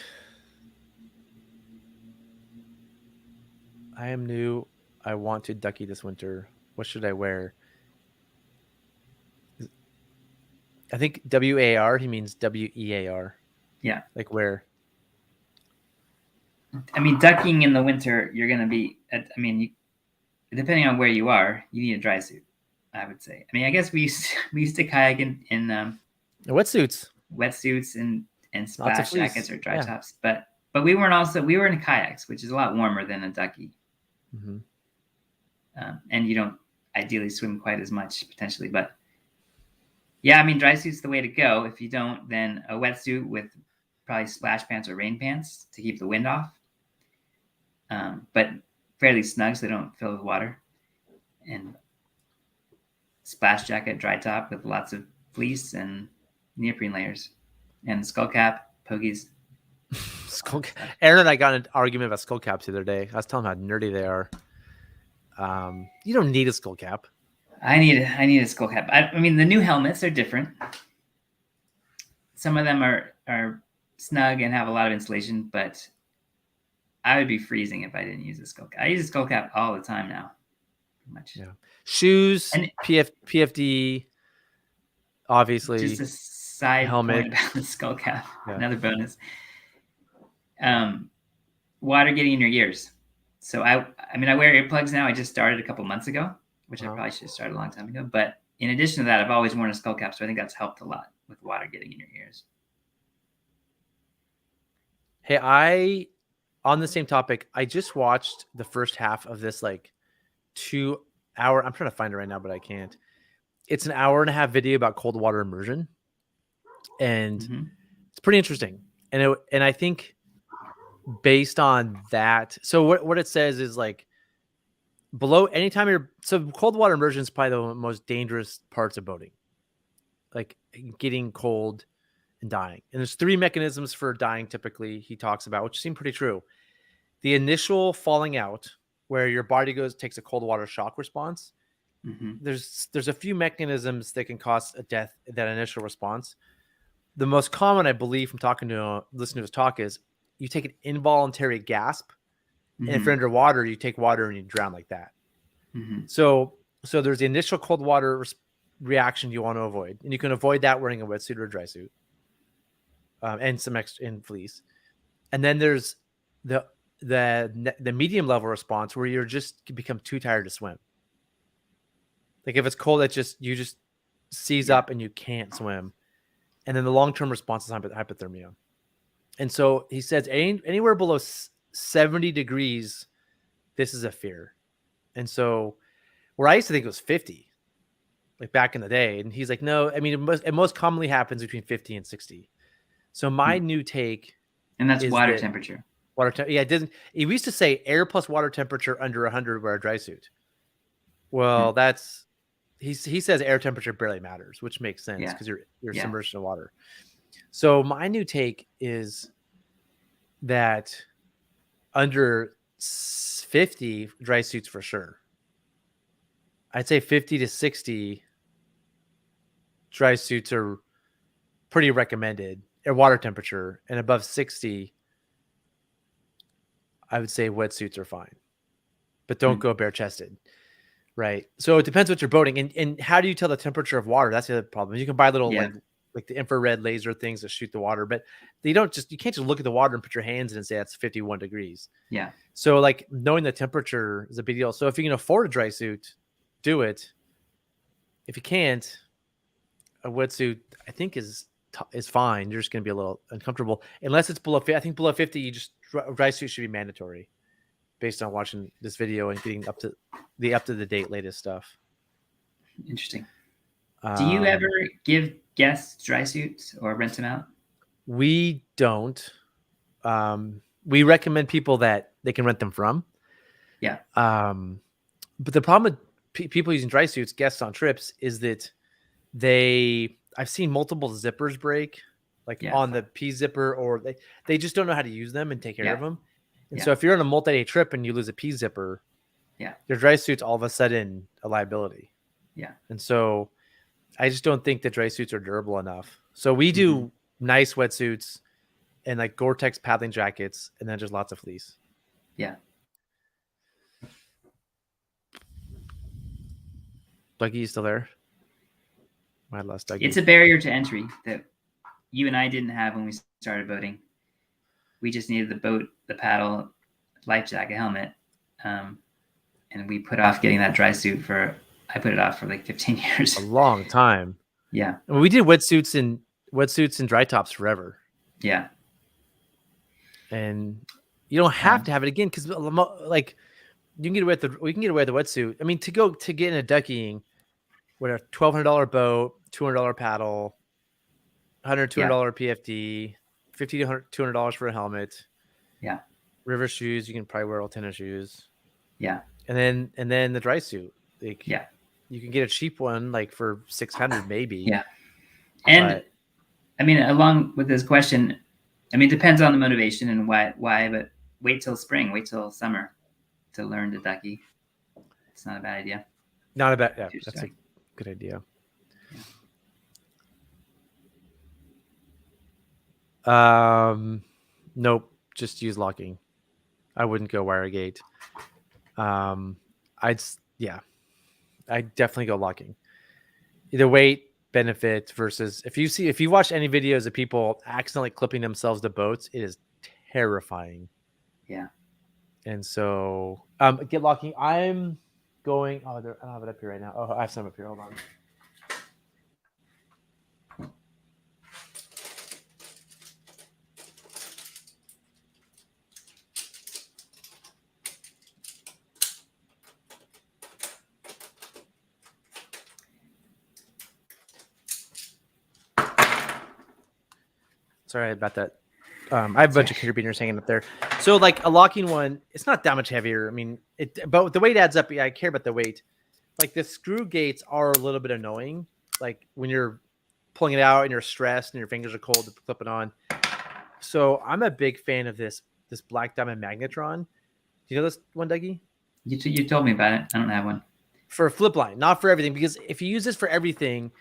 I am new. I want to ducky this winter. What should I wear? I think WAR, he means WEAR. Yeah. Like where? I mean, ducking in the winter, you're going to be, depending on where you are, you need a dry suit, I would say. I mean, I guess we used to kayak in wetsuits. Wetsuits and splash jackets or dry tops. But we were in kayaks, which is a lot warmer than a ducky. Mm-hmm. And you don't ideally swim quite as much potentially, but yeah, I mean, dry suit's the way to go. If you don't, then a wetsuit with probably splash pants or rain pants to keep the wind off. But fairly snug so they don't fill with water. And splash jacket, dry top with lots of fleece and neoprene layers. And skull cap, pogies. Skull. Aaron and I got in an argument about skull caps the other day. I was telling him how nerdy they are. You don't need a skull cap. I need a skull cap. I mean, the new helmets are different. Some of them are snug and have a lot of insulation, but I would be freezing if I didn't use a skull cap. I use a skull cap all the time now. Pretty much. Yeah. Shoes, and PFD, obviously. Just a side helmet point about the skull cap. Yeah. Another bonus. Water getting in your ears. So I wear earplugs now. I just started a couple months ago, which I probably should have started a long time ago. But in addition to that, I've always worn a skull cap, so I think that's helped a lot with water getting in your ears. Hey, on the same topic, I just watched the first half of this 2 hour. I'm trying to find it right now, but I can't. It's an 1.5 hour video about cold water immersion, and it's pretty interesting. And I think based on that, so what it says is below anytime cold water immersion is probably the most dangerous parts of boating, like getting cold and dying. And there's 3 mechanisms for dying typically he talks about, which seem pretty true. The initial falling out, where your body takes a cold water shock response. There's a few mechanisms that can cause a death, that initial response. The most common, I believe, from listening to his talk, is you take an involuntary gasp, and if you're underwater, you take water and you drown like that. So there's the initial cold water reaction you want to avoid, and you can avoid that wearing a wetsuit or a dry suit, and some extra in fleece. And then there's the medium level response, where you become too tired to swim. Like if it's cold, you just seize up and you can't swim. And then the long-term response is hypothermia. And so he says anywhere below 70 degrees, this is a fear. And so where I used to think it was 50, like back in the day. And he's like, no, I mean, it most commonly happens between 50 and 60. So my new take. And that's water temperature. Yeah, it doesn't. We used to say air plus water temperature under 100 wear a dry suit. Well, that's he says air temperature barely matters, which makes sense because you're submerged in water. So my new take is that under 50 dry suits for sure. I'd say 50 to 60 dry suits are pretty recommended at water temperature, and above 60. I would say wetsuits are fine, but don't go bare chested. Right. So it depends what you're boating. And how do you tell the temperature of water? That's the other problem. You can buy little like the infrared laser things that shoot the water, but you can't just look at the water and put your hands in and say that's 51 degrees. Yeah. So knowing the temperature is a big deal. So if you can afford a dry suit, do it. If you can't, a wetsuit I think is fine. You're just going to be a little uncomfortable unless it's below 50. I think below 50, dry suit should be mandatory based on watching this video and getting up to the date latest stuff. Interesting. Do you ever give guests dry suits or rent them out? We don't. We recommend people that they can rent them from. Yeah. But the problem with people using dry suits, guests on trips, is that I've seen multiple zippers break, on the P zipper, or they just don't know how to use them and take care of them. And so if you're on a multi-day trip and you lose a P zipper, your dry suit's all of a sudden a liability. Yeah. And so I just don't think that dry suits are durable enough. So we do nice wetsuits and Gore-Tex paddling jackets, and then just lots of fleece. Yeah. Dougie, you still there? My last Dougie. It's a barrier to entry that you and I didn't have when we started boating. We just needed the boat, the paddle, life jacket, helmet. And we put off getting that dry suit I put it off for 15 years. A long time. Yeah. And we did wetsuits and dry tops forever. Yeah. And you don't have to have it again, because you can get away with the wetsuit. I mean, to get in a duckying with a $1,200 boat, $200 paddle, $200 PFD, $50 to $200 for a helmet. Yeah. River shoes, you can probably wear all tennis shoes. Yeah. And then the dry suit. You can get a cheap one for $600 maybe. Yeah. And I mean, along with this question, I mean, it depends on the motivation and why, but wait till spring, wait till summer to learn to ducky. It's not a bad idea. Not a bad, yeah, that's a good idea. Yeah. Nope, just use locking. I wouldn't go wire gate. I'd definitely go locking. The weight benefit versus if you watch any videos of people accidentally clipping themselves to boats, it is terrifying. Yeah. And so get locking. I'm going. I don't have it up here right now. Oh, I have some up here. Hold on. Sorry about that. I have a bunch of carabiners hanging up there. So like a locking one, it's not that much heavier. I mean, but the weight adds up. Yeah, I care about the weight. Like the screw gates are a little bit annoying. Like when you're pulling it out and you're stressed and your fingers are cold to clip it on. So I'm a big fan of this Black Diamond Magnetron. Do you know this one, Dougie? You told me about it. I don't have one. For a flip line, not for everything. Because if you use this for everything,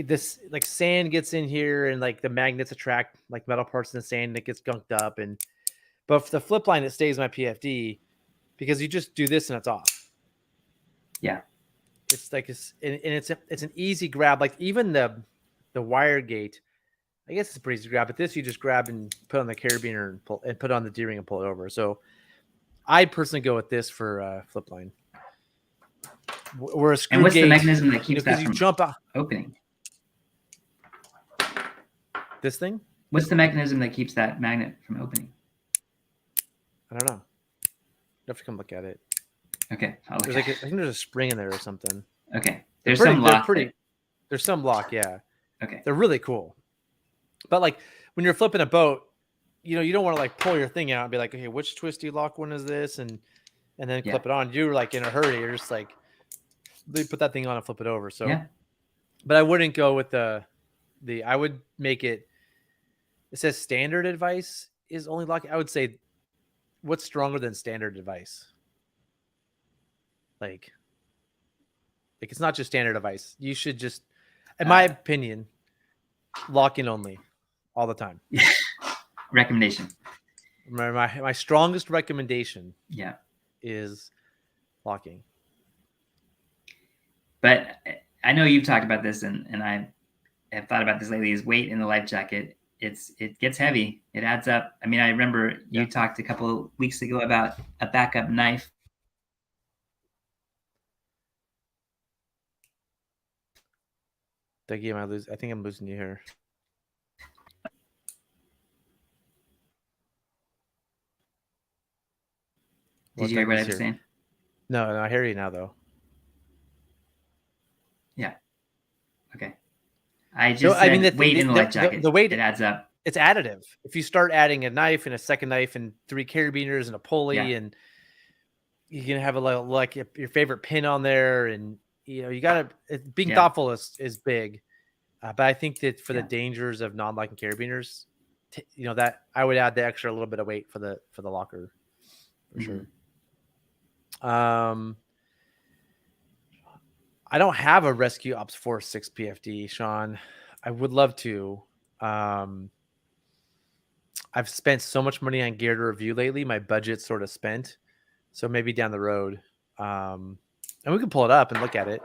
this like sand gets in here and like the magnets attract like metal parts in the sand and it gets gunked up. But for the flip line, it stays my PFD because you just do this and it's off. Yeah. It's like it's an easy grab. Like even the wire gate, I guess it's a pretty easy grab, but this you just grab and put on the carabiner and put on the D-ring and pull it over. So I personally go with this for flip line. Whereas and what's the mechanism that keeps that from jump out opening? This thing? What's the mechanism that keeps that magnet from opening? I don't know. You have to come look at it. Okay. I think there's a spring in there or something. Okay. There's some lock. There's some lock, yeah. Okay. They're really cool. But like when you're flipping a boat, you don't want to like pull your thing out and be like, okay, which twisty lock one is this? And then clip it on. You're like in a hurry. You're just like, they put that thing on and flip it over. So, but I wouldn't go with I would make it says standard advice is only lock. I would say what's stronger than standard advice? Like it's not just standard advice. You should just, in my opinion, lock in only all the time. Recommendation. My strongest recommendation is locking. But I know you've talked about this and I have thought about this lately is weight in the life jacket. It gets heavy. It adds up. I mean, I remember you talked a couple of weeks ago about a backup knife. Dougie, I think I'm losing you here. Did you hear what I was saying? No, I hear you now, though. Yeah. Okay. I mean, the weight in the life jacket. The weight, it adds up. It's additive. If you start adding a knife and a second knife and 3 carabiners and a pulley, and you can have like your favorite pin on there, and you gotta being thoughtful is big. But I think that for the dangers of non-locking carabiners, that I would add the extra little bit of weight for the locker for sure. I don't have a Rescue Ops Force 6 PFD, Sean. I would love to. I've spent so much money on gear to review lately. My budget's sort of spent. So maybe down the road. And we can pull it up and look at it.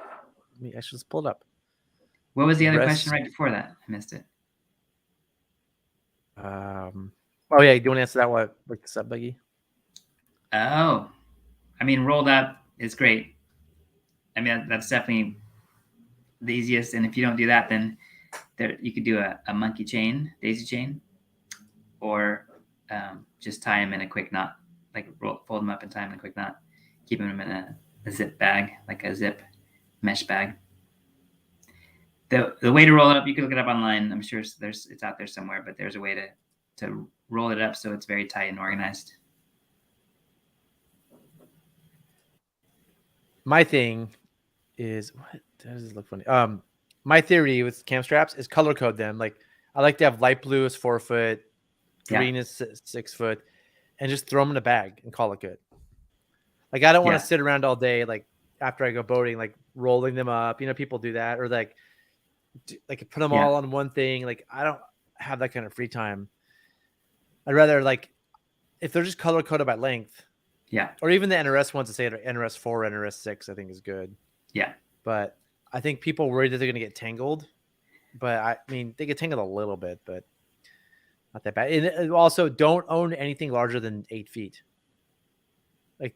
I should just pull it up. What was the other question right before that? I missed it. Oh, yeah. Do you want to answer that while I look this up, Buggy? Oh. I mean, rolled up is great. I mean, that's definitely the easiest. And if you don't do that, then you could do a monkey chain, daisy chain, or just tie them in a quick knot, like fold them up and tie them in a quick knot, keeping them in a zip bag, like a zip mesh bag. The way to roll it up, you can look it up online. I'm sure it's out there somewhere, but there's a way to roll it up so it's very tight and organized. My thing is, what does it look funny? My theory with cam straps is color code them. Like I like to have light blue as 4 foot, 3 and a 6 foot, and just throw them in a bag and call it good. Like, I don't want to sit around all day, like after I go boating, like rolling them up. People do that, or like put them all on one thing. Like, I don't have that kind of free time. I'd rather, like, if they're just color coded by length. Yeah. Or even the NRS ones that say NRS 4, NRS 6, I think is good. Yeah. But I think people worry that they're going to get tangled. But I mean, they get tangled a little bit, but not that bad. And also, don't own anything larger than 8 feet. Like,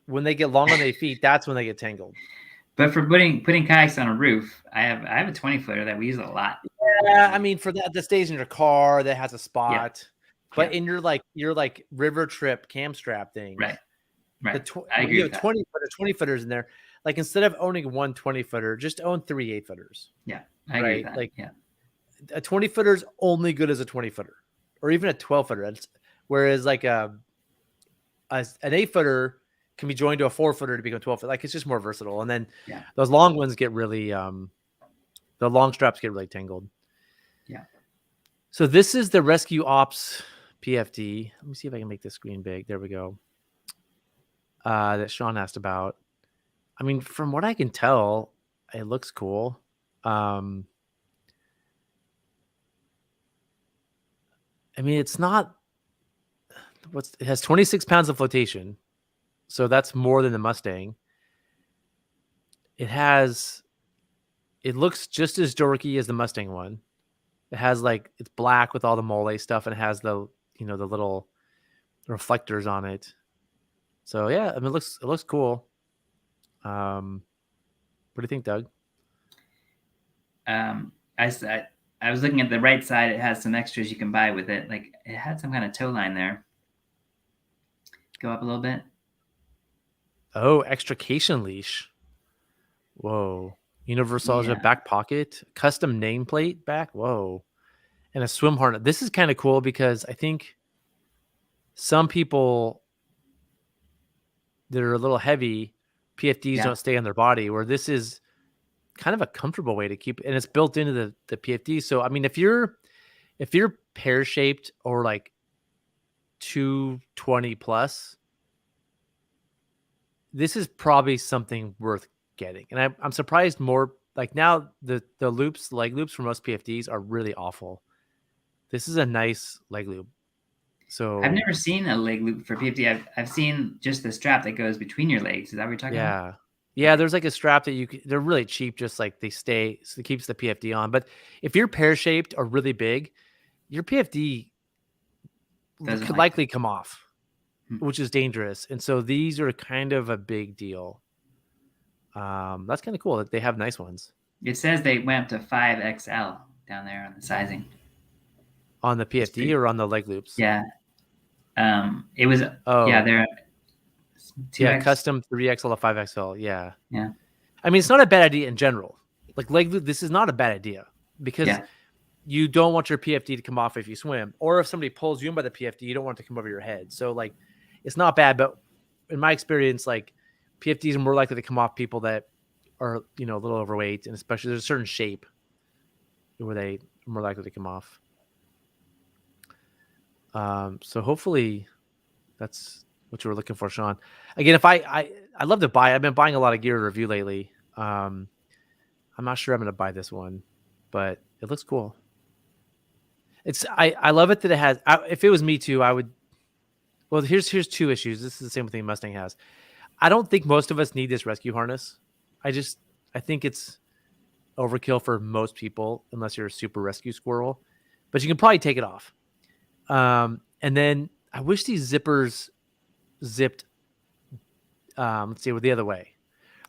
when they get long on 8 feet, that's when they get tangled. But for putting kayaks on a roof, I have a 20-footer that we use a lot. Yeah, I mean, for that stays in your car, that has a spot. Yeah. But in your river trip cam strap thing, right. I agree. You have 20 footers in there. Like, instead of owning one 20-footer, just own 3 8-footers. Yeah, I agree with that. Like, a 20-footer is only good as a 20-footer, or even a 12-footer. Whereas like an 8-footer can be joined to a 4-footer to become 12-foot. Like, it's just more versatile. And then those long ones get really, the long straps get really tangled. Yeah. So this is the Rescue Ops PFD. Let me see if I can make this screen big. There we go. That Sean asked about. I mean, from what I can tell, it looks cool. I mean, it's not. It has 26 pounds of flotation, so that's more than the Mustang. It looks just as dorky as the Mustang one. It has it's black with all the mole stuff, and it has the the little reflectors on it. So yeah, I mean, it looks cool. What do you think, Doug? I was looking at the right side. It has some extras you can buy with it. Like, it had some kind of tow line there. Go up a little bit. Oh, extrication leash. Whoa. Universal back pocket, custom nameplate back. Whoa. And a swim harness. This is kind of cool because I think some people that are a little heavy, PFDs don't stay on their body, where this is kind of a comfortable way to keep, and it's built into the PFD. So, I mean, if you're pear shaped or like 220 plus, this is probably something worth getting. And I'm surprised more, like, now the leg loops for most PFDs are really awful. This is a nice leg loop. So I've never seen a leg loop for PFD. I've seen just the strap that goes between your legs. Is that what you're talking about? Yeah, there's like a strap that they're really cheap, just like they stay, so it keeps the PFD on. But if you're pear shaped or really big, your PFD could likely come off, which is dangerous. And so these are kind of a big deal. That's kind of cool that they have nice ones. It says they went up to 5XL down there on the sizing. On the PFD or on the leg loops? Yeah. It was, they're 2X. Custom 3XL to 5XL. Yeah. Yeah. I mean, it's not a bad idea in general. Like, leg loop, this is not a bad idea because you don't want your PFD to come off if you swim, or if somebody pulls you in by the PFD, you don't want it to come over your head. So, like, it's not bad, but in my experience, like, PFDs are more likely to come off people that are, a little overweight, and especially there's a certain shape where they are more likely to come off. So hopefully that's what you were looking for, Sean. Again, if I love to buy, I've been buying a lot of gear to review lately. I'm not sure I'm going to buy this one, but it looks cool. I love it that it has, if it was me too, I would, well, here's 2 issues. This is the same thing Mustang has. I don't think most of us need this rescue harness. I think it's overkill for most people, unless you're a super rescue squirrel, but you can probably take it off. And then I wish these zippers zipped, let's see, the other way.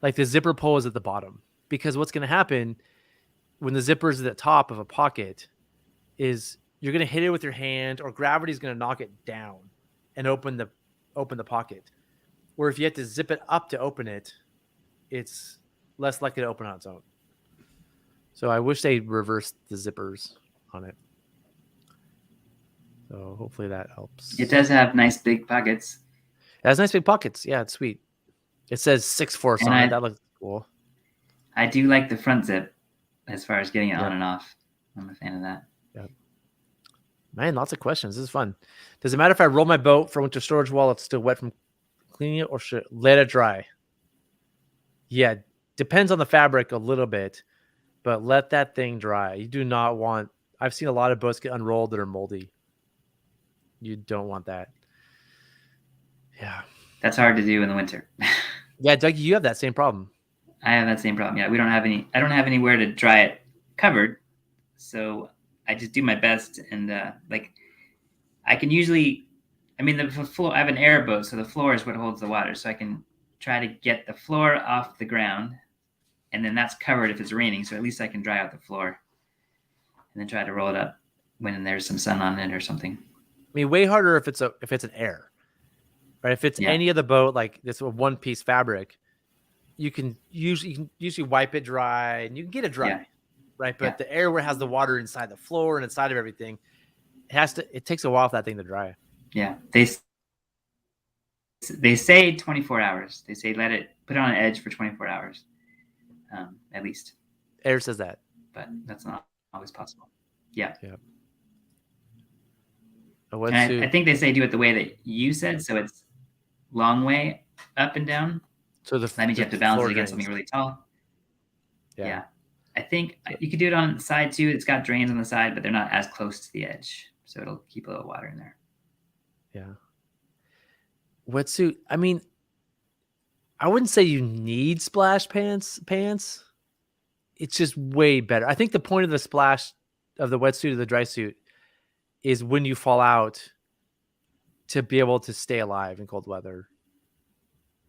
Like, the zipper pull is at the bottom, because what's going to happen when the zipper is at the top of a pocket is you're going to hit it with your hand, or gravity is going to knock it down and open the pocket. Where if you have to zip it up to open it, it's less likely to open on its own. So I wish they reversed the zippers on it. So hopefully that helps. It does have nice big pockets. It has nice big pockets. Yeah, it's sweet. It says 6 force on it. That looks cool. I do like the front zip as far as getting it on and off. I'm a fan of that. Man, lots of questions. This is fun. Does it matter if I roll my boat for winter storage while it's still wet from cleaning it, or should let it dry? Yeah, depends on the fabric a little bit, but let that thing dry. You do not want. I've seen a lot of boats get unrolled that are moldy. You don't want that. Yeah, that's hard to do in the winter. Yeah, Doug, you have that same problem. I have that same problem. Yeah, we don't have any. I don't have anywhere to dry it covered, so I just do my best. And like, I can usually, I mean, the floor. I have an airboat, so the floor is what holds the water. So I can try to get the floor off the ground, and then that's covered if it's raining. So at least I can dry out the floor, and then try to roll it up when there's some sun on it or something. I mean, way harder if it's an air, right? If it's any of the boat, like this one piece fabric, you can usually wipe it dry and you can get it dry, right? But the air where it has the water inside the floor and inside of everything, it takes a while for that thing to dry. Yeah, they say 24 hours. They say put it on an edge for 24 hours, at least. Air says that, but that's not always possible. Yeah. I think they say do it the way that you said, so it's long way up and down. So that means you have to balance it against something really tall. Yeah. I think you could do it on the side too. It's got drains on the side, but they're not as close to the edge, so it'll keep a little water in there. Yeah. Wetsuit. I mean, I wouldn't say you need splash pants. It's just way better. I think the point of the splash of the wetsuit or the dry suit is when you fall out to be able to stay alive in cold weather.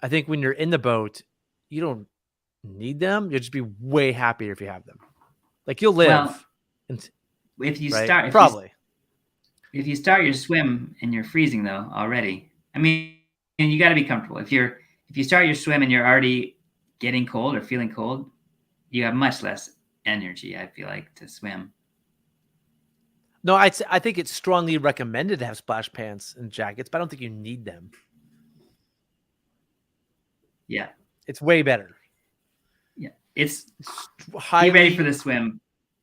I think when you're in the boat, you don't need them. You'll just be way happier if you have them. Like you'll live. Well, if you start if you start your swim and you're freezing though already, I mean, you got to be comfortable. If you start your swim and you're already getting cold or feeling cold, you have much less energy, I feel like, to swim. No, I think it's strongly recommended to have splash pants and jackets, but I don't think you need them. Yeah. It's way better. Yeah. It's highly be ready for the swim.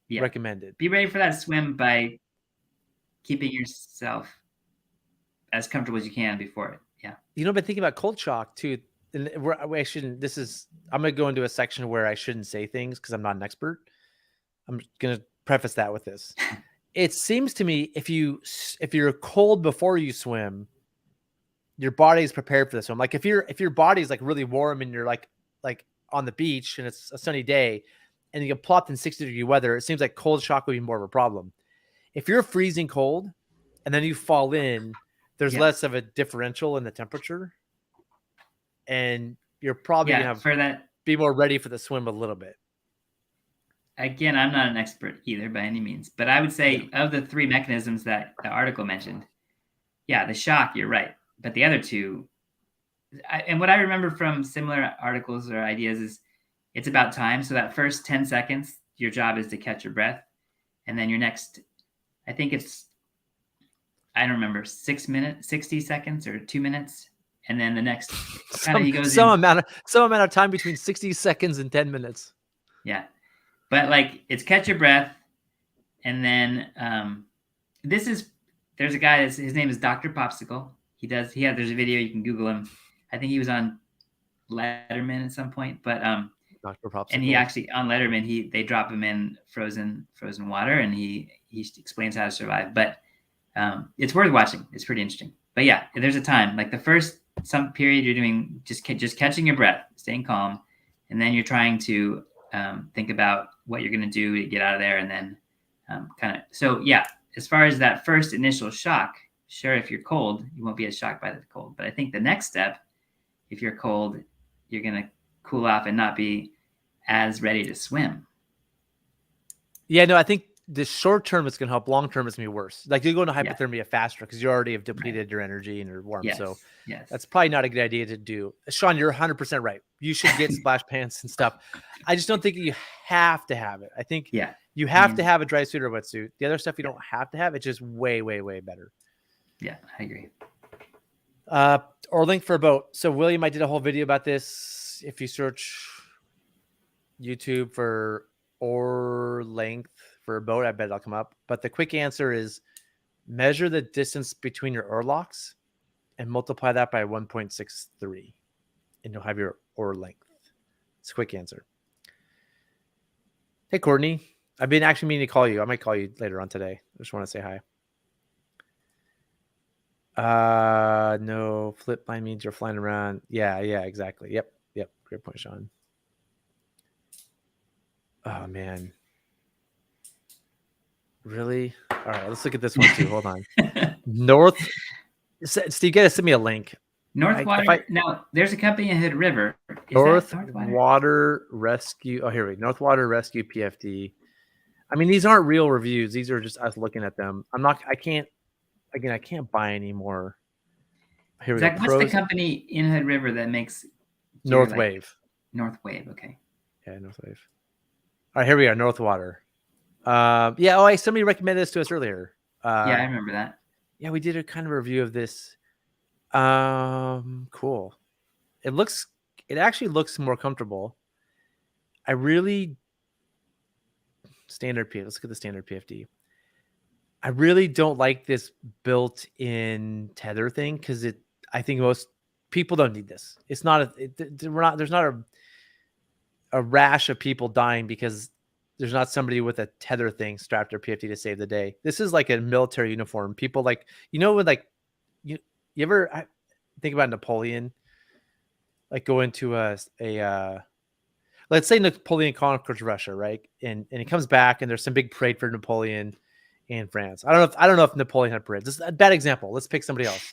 Yeah. Recommended. Be ready for that swim by keeping yourself as comfortable as you can before it. Yeah. You know, I've been thinking about cold shock too. And I'm going to go into a section where I shouldn't say things because I'm not an expert. I'm going to preface that with this. It seems to me if you're cold before you swim, your body is prepared for this swim. Like if your body is like really warm and you're like on the beach and it's a sunny day and you get plopped in 60-degree weather, it seems like cold shock would be more of a problem. If you're freezing cold and then you fall in, there's less of a differential in the temperature, and you're probably gonna be more ready for the swim a little bit. Again, I'm not an expert either by any means, but I would say of the three mechanisms that the article mentioned, the shock, you're right. But the other two, and what I remember from similar articles or ideas is it's about time. So that first 10 seconds, your job is to catch your breath. And then your next, I think I don't remember, 6 minutes, 60 seconds or 2 minutes. And then the next, some amount of time between 60 seconds and 10 minutes. Yeah. But like it's catch your breath. And then there's a guy, his name is Dr. Popsicle. There's a video, you can Google him. I think he was on Letterman at some point, but Dr. Popsicle. And he actually on Letterman, they drop him in frozen water and he explains how to survive. But it's worth watching. It's pretty interesting. But yeah, there's a time, like the first some period you're doing just catching your breath, staying calm, and then you're trying to think about what you're going to do to get out of there, and then as far as that first initial shock, sure, if you're cold, you won't be as shocked by the cold. But I think the next step, if you're cold, you're going to cool off and not be as ready to swim. Yeah, no, I think the short term is going to help. Long term is going to be worse. Like you go into hypothermia faster because you already have depleted your energy and you're warm. Yes. So that's probably not a good idea to do. Sean, you're 100% right. You should get splash pants and stuff. I just don't think you have to have it. I think you have to have a dry suit or wetsuit. The other stuff you don't have to have. It's just way, way, way better. Yeah, I agree. Or link for a boat. So William, I did a whole video about this. If you search YouTube for or length for a boat, I bet it'll come up. But the quick answer is measure the distance between your oar locks and multiply that by 1.63, and you'll have your oar length. It's a quick answer. Hey, Courtney. I've been actually meaning to call you. I might call you later on today. I just want to say hi. No, flip line means you're flying around. Yeah, exactly. Yep. Great point, Sean. Oh, man. Really? All right, let's look at this one too. Hold on. Steve, you got to send me a link. Now, there's a company in Hood River. North Water Rescue. Oh, here we go. North Water Rescue PFD. I mean, these aren't real reviews. These are just us looking at them. I can't buy any more. Here we go. What's the company in Hood River that makes North Wave? North Wave, okay. Yeah, North Wave. All right, here we are. North Water. Somebody recommended this to us earlier. Yeah, I remember that. Yeah, we did a kind of review of this. Cool. It actually looks more comfortable. Standard PFD. Let's look at the standard PFD. I really don't like this built-in tether thing because I think most people don't need this. It's not there's not a rash of people dying because there's not somebody with a tether thing strapped to their PFD to save the day. This is like a military uniform. People when you ever think about Napoleon, like go into let's say Napoleon conquers Russia, right? And he comes back and there's some big parade for Napoleon in France. I don't know if Napoleon had parades. This is a bad example. Let's pick somebody else.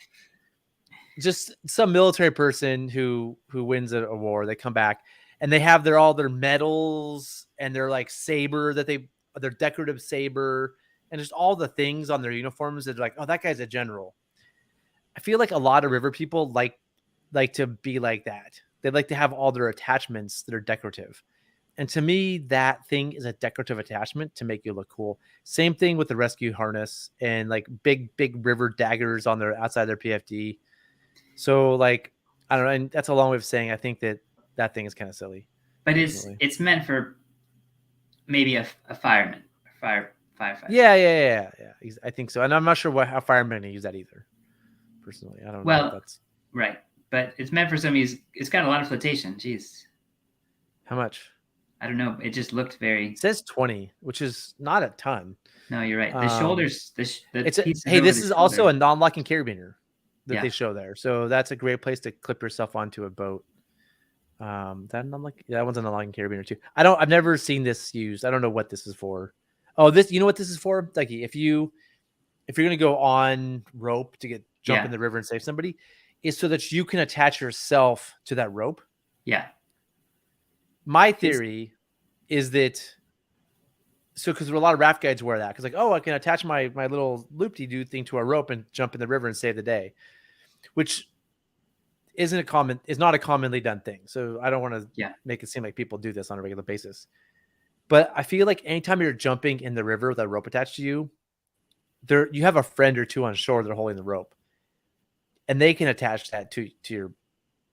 Just some military person who wins a war. They come back and they have all their medals and their like saber their decorative saber and just all the things on their uniforms that are like, oh, that guy's a general. I feel like a lot of river people like to be like that. They like to have all their attachments that are decorative. And to me, that thing is a decorative attachment to make you look cool. Same thing with the rescue harness and like big river daggers on their outside their PFD. So like, I don't know. And that's a long way of saying, I think that thing is kind of silly. But it's meant for maybe a fireman, firefighter. Yeah. I think so. And I'm not sure how firemen use that either. Personally, I don't know. Well, that's right. But it's meant for somebody it's got a lot of flotation. Jeez. How much? I don't know. It just looked very. It says 20, which is not a ton. No, you're right. The shoulders. This is also a non-locking carabiner that they show there. So that's a great place to clip yourself onto a boat. That one's a non-locking carabiner too. I've never seen this used. I don't know what this is for. Oh, you know what this is for? Like if you're gonna go on rope to jump in the river and save somebody, is so that you can attach yourself to that rope. Yeah. My theory is that because a lot of raft guides wear that because like, oh, I can attach my little loop-de-doo thing to a rope and jump in the river and save the day, which is not a commonly done thing. So I don't want to make it seem like people do this on a regular basis. But I feel like anytime you're jumping in the river with a rope attached to you, you have a friend or two on shore that are holding the rope. And they can attach that to your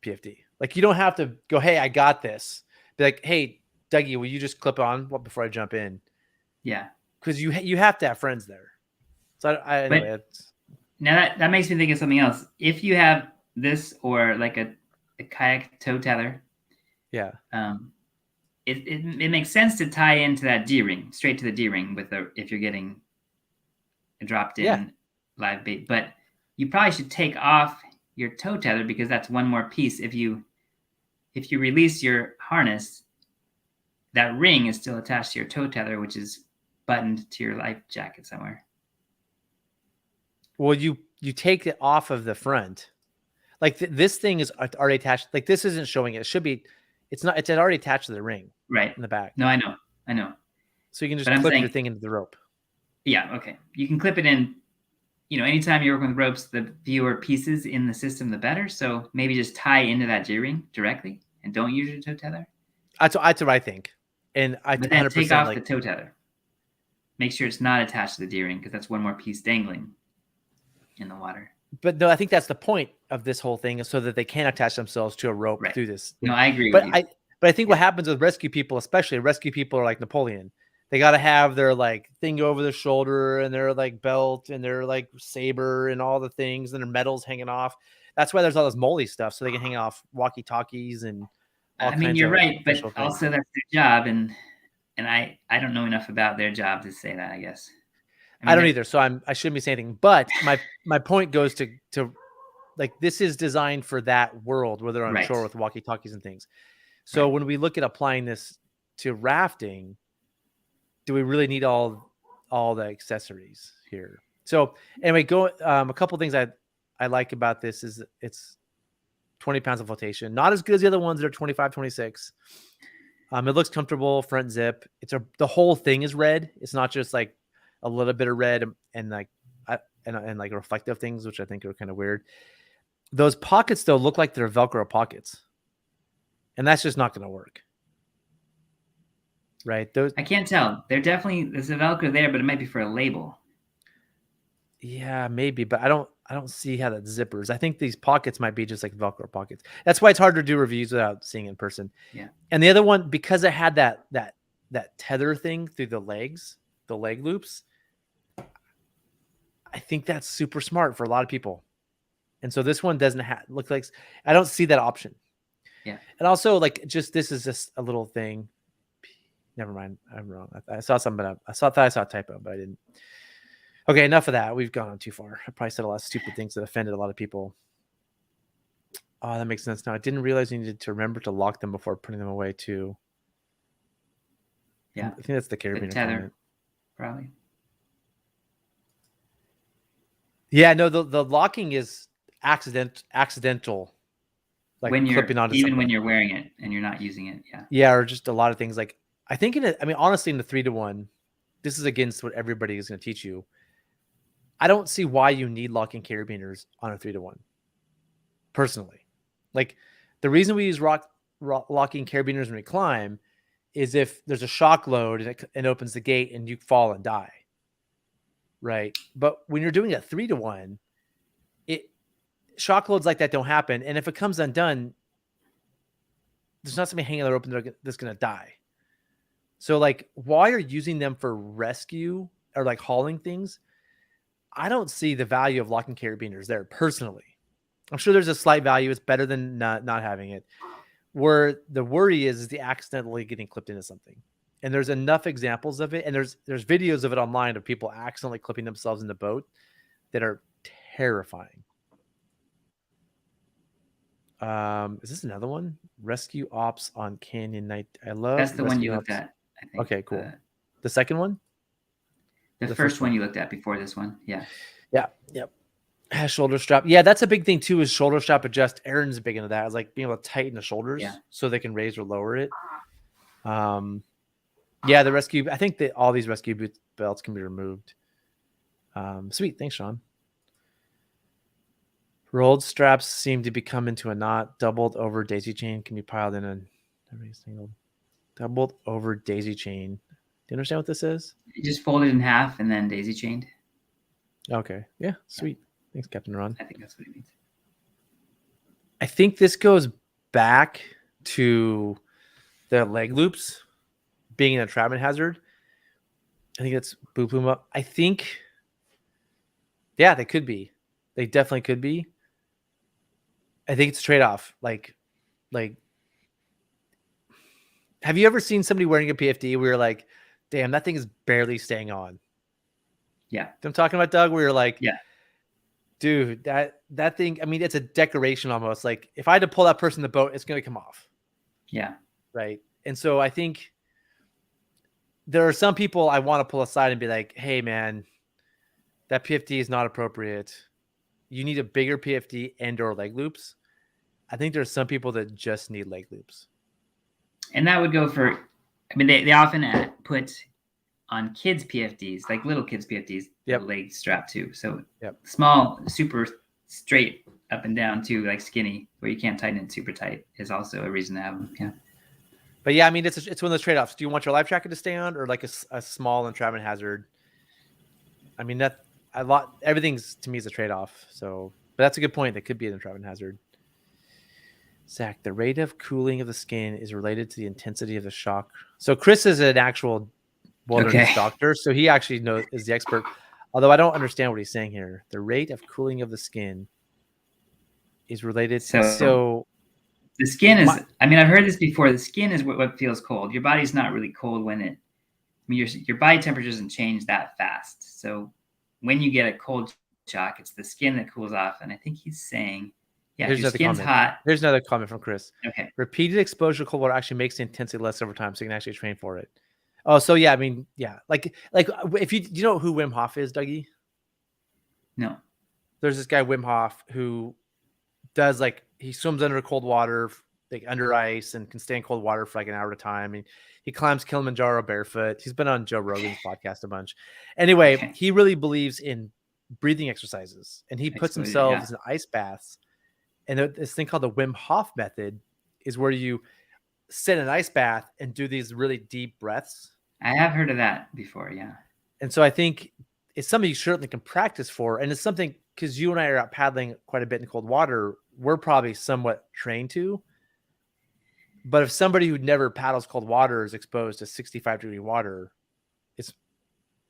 PFD. Like you don't have to go, hey, I got this. Be like, hey, Dougie, will you just clip on before I jump in? Yeah. Because you have to have friends there. So anyway, now that makes me think of something else. If you have this or like a kayak tow tether, it makes sense to tie into that D-ring, straight to the D-ring if you're getting a dropped in live bait. But you probably should take off your tow tether because that's one more piece. If you release your harness, that ring is still attached to your tow tether, which is buttoned to your life jacket somewhere. Well, you take it off of the front. Like this thing is already attached. Like this isn't showing it. It should be. It's not. It's already attached to the ring. Right. In the back. No, I know. So you can just clip your thing into the rope. Yeah. Okay. You can clip it in. Anytime you're working with ropes, the fewer pieces in the system, the better. So maybe just tie into that G-ring directly and don't use your tow tether. That's what I think. And but then take off the tow tether. Make sure it's not attached to the D-ring because that's one more piece dangling in the water. But no, I think that's the point of this whole thing is so that they can attach themselves to a rope through this. No, I agree with you. But I think what happens with rescue people, especially rescue people are like Napoleon. They got to have their like thing over their shoulder and their like belt and their like saber and all the things and their medals hanging off. That's why there's all this molly stuff, so they can hang off walkie-talkies and all I mean, kinds you're of right, but things. also that's their job, and I don't know enough about their job to say that, I guess. I mean, I don't either, so I shouldn't be saying anything. But my point goes to like, this is designed for that world where they're on shore with walkie-talkies and things. So when we look at applying this to rafting, do we really need all the accessories here? So anyway, a couple things I like about this is it's 20 pounds of flotation. Not as good as the other ones that are 25, 26. It looks comfortable, front zip. The whole thing is red. It's not just like a little bit of red and like reflective things, which I think are kind of weird. Those pockets though look like they're Velcro pockets, and that's just not going to work. Right? I can't tell. There's a Velcro there, but it might be for a label. Yeah, maybe, but I don't see how that zippers. I think these pockets might be just like Velcro pockets. That's why it's hard to do reviews without seeing in person. Yeah. And the other one, because it had that tether thing through the legs, the leg loops, I think that's super smart for a lot of people. And so this one doesn't look like, I don't see that option. Yeah. And also, like, this is just a little thing. Never mind. I'm wrong. I saw something, but I thought I saw a typo, but I didn't. Okay, enough of that. We've gone on too far. I probably said a lot of stupid things that offended a lot of people. Oh, that makes sense now. I didn't realize you needed to remember to lock them before putting them away too. Yeah. I think that's the carabiner tether, probably. Yeah, no, the locking is accidental. Like when you're clipping onto even something. When you're wearing it and you're not using it. Yeah. Yeah, or just a lot of things. Like, I think honestly, in the 3-to-1, this is against what everybody is going to teach you. I don't see why you need locking carabiners on a 3-to-1. Personally, like, the reason we use locking carabiners when we climb is if there's a shock load and it opens the gate and you fall and die. Right. But when you're doing a 3-to-1, shock loads like that don't happen. And if it comes undone, there's not somebody hanging there open that's going to die. So, like, while you're using them for rescue or like hauling things, I don't see the value of locking carabiners there personally. I'm sure there's a slight value. It's better than not having it. Where the worry is the accidentally getting clipped into something. And there's enough examples of it. And there's videos of it online of people accidentally clipping themselves in the boat that are terrifying. Is this another one? Rescue Ops on Canyon Night. That's the one you looked at, I think. Okay, cool. The second one? The first one you looked at before this one. Yeah. Yeah. Yep. Shoulder strap. Yeah, that's a big thing too, is shoulder strap adjust. Aaron's big into that. It's like being able to tighten the shoulders so they can raise or lower it. Yeah, the rescue. I think that all these rescue boot belts can be removed. Sweet. Thanks, Sean. Rolled straps seem to be coming to a knot. Doubled over daisy chain can be piled in every single doubled over daisy chain. Do you understand what this is? You just fold it in half and then daisy chained. Okay. Yeah. Sweet. Thanks, Captain Ron. I think that's what it means. I think this goes back to the leg loops being an entrapment hazard. I think that's boop boom up. I think, yeah, they could be. They definitely could be. I think it's a trade-off. Like, have you ever seen somebody wearing a PFD where you're like, damn, that thing is barely staying on? Yeah. I'm talking about, Doug, where you're like, yeah, dude, that thing, I mean, it's a decoration almost. Like, if I had to pull that person in the boat, it's going to come off. Yeah. Right. And so I think there are some people I want to pull aside and be like, hey, man, that PFD is not appropriate. You need a bigger PFD and or leg loops. I think there's some people that just need leg loops. And that would go for, I mean, they often put on kids PFDs, like little kids PFDs, the leg strap too. So small, super straight up and down too, like skinny, where you can't tighten it super tight, is also a reason to have them. Yeah. But yeah, I mean, it's one of those trade-offs. Do you want your life jacket to stay on, or like a small entrapment hazard? I mean, everything's to me is a trade-off. So, but that's a good point. That could be an entrapment hazard. Zach, the rate of cooling of the skin is related to the intensity of the shock. So Chris is an actual wilderness doctor. So he actually is the expert. Although I don't understand what he's saying here. The rate of cooling of the skin is related. So the skin is, I mean, I've heard this before. The skin is what feels cold. Your body's not really cold your body temperature doesn't change that fast. So when you get a cold shock, it's the skin that cools off. And I think he's saying, yeah, your skin's hot. Here's another comment from Chris. Okay. Repeated exposure to cold water actually makes the intensity less over time, so you can actually train for it. Oh, so yeah, I mean, yeah. Like if do you know who Wim Hof is, Dougie? No. There's this guy, Wim Hof, who does he swims under cold water, under ice, and can stay in cold water for an hour at a time. And he climbs Kilimanjaro barefoot. He's been on Joe Rogan's podcast a bunch. Anyway, he really believes in breathing exercises, and he puts himself in ice baths. And this thing called the Wim Hof method is where you sit in an ice bath and do these really deep breaths. I have heard of that before, yeah. And so I think it's something you certainly can practice for. And it's something, because you and I are out paddling quite a bit in cold water, we're probably somewhat trained to. But if somebody who never paddles cold water is exposed to 65-degree water,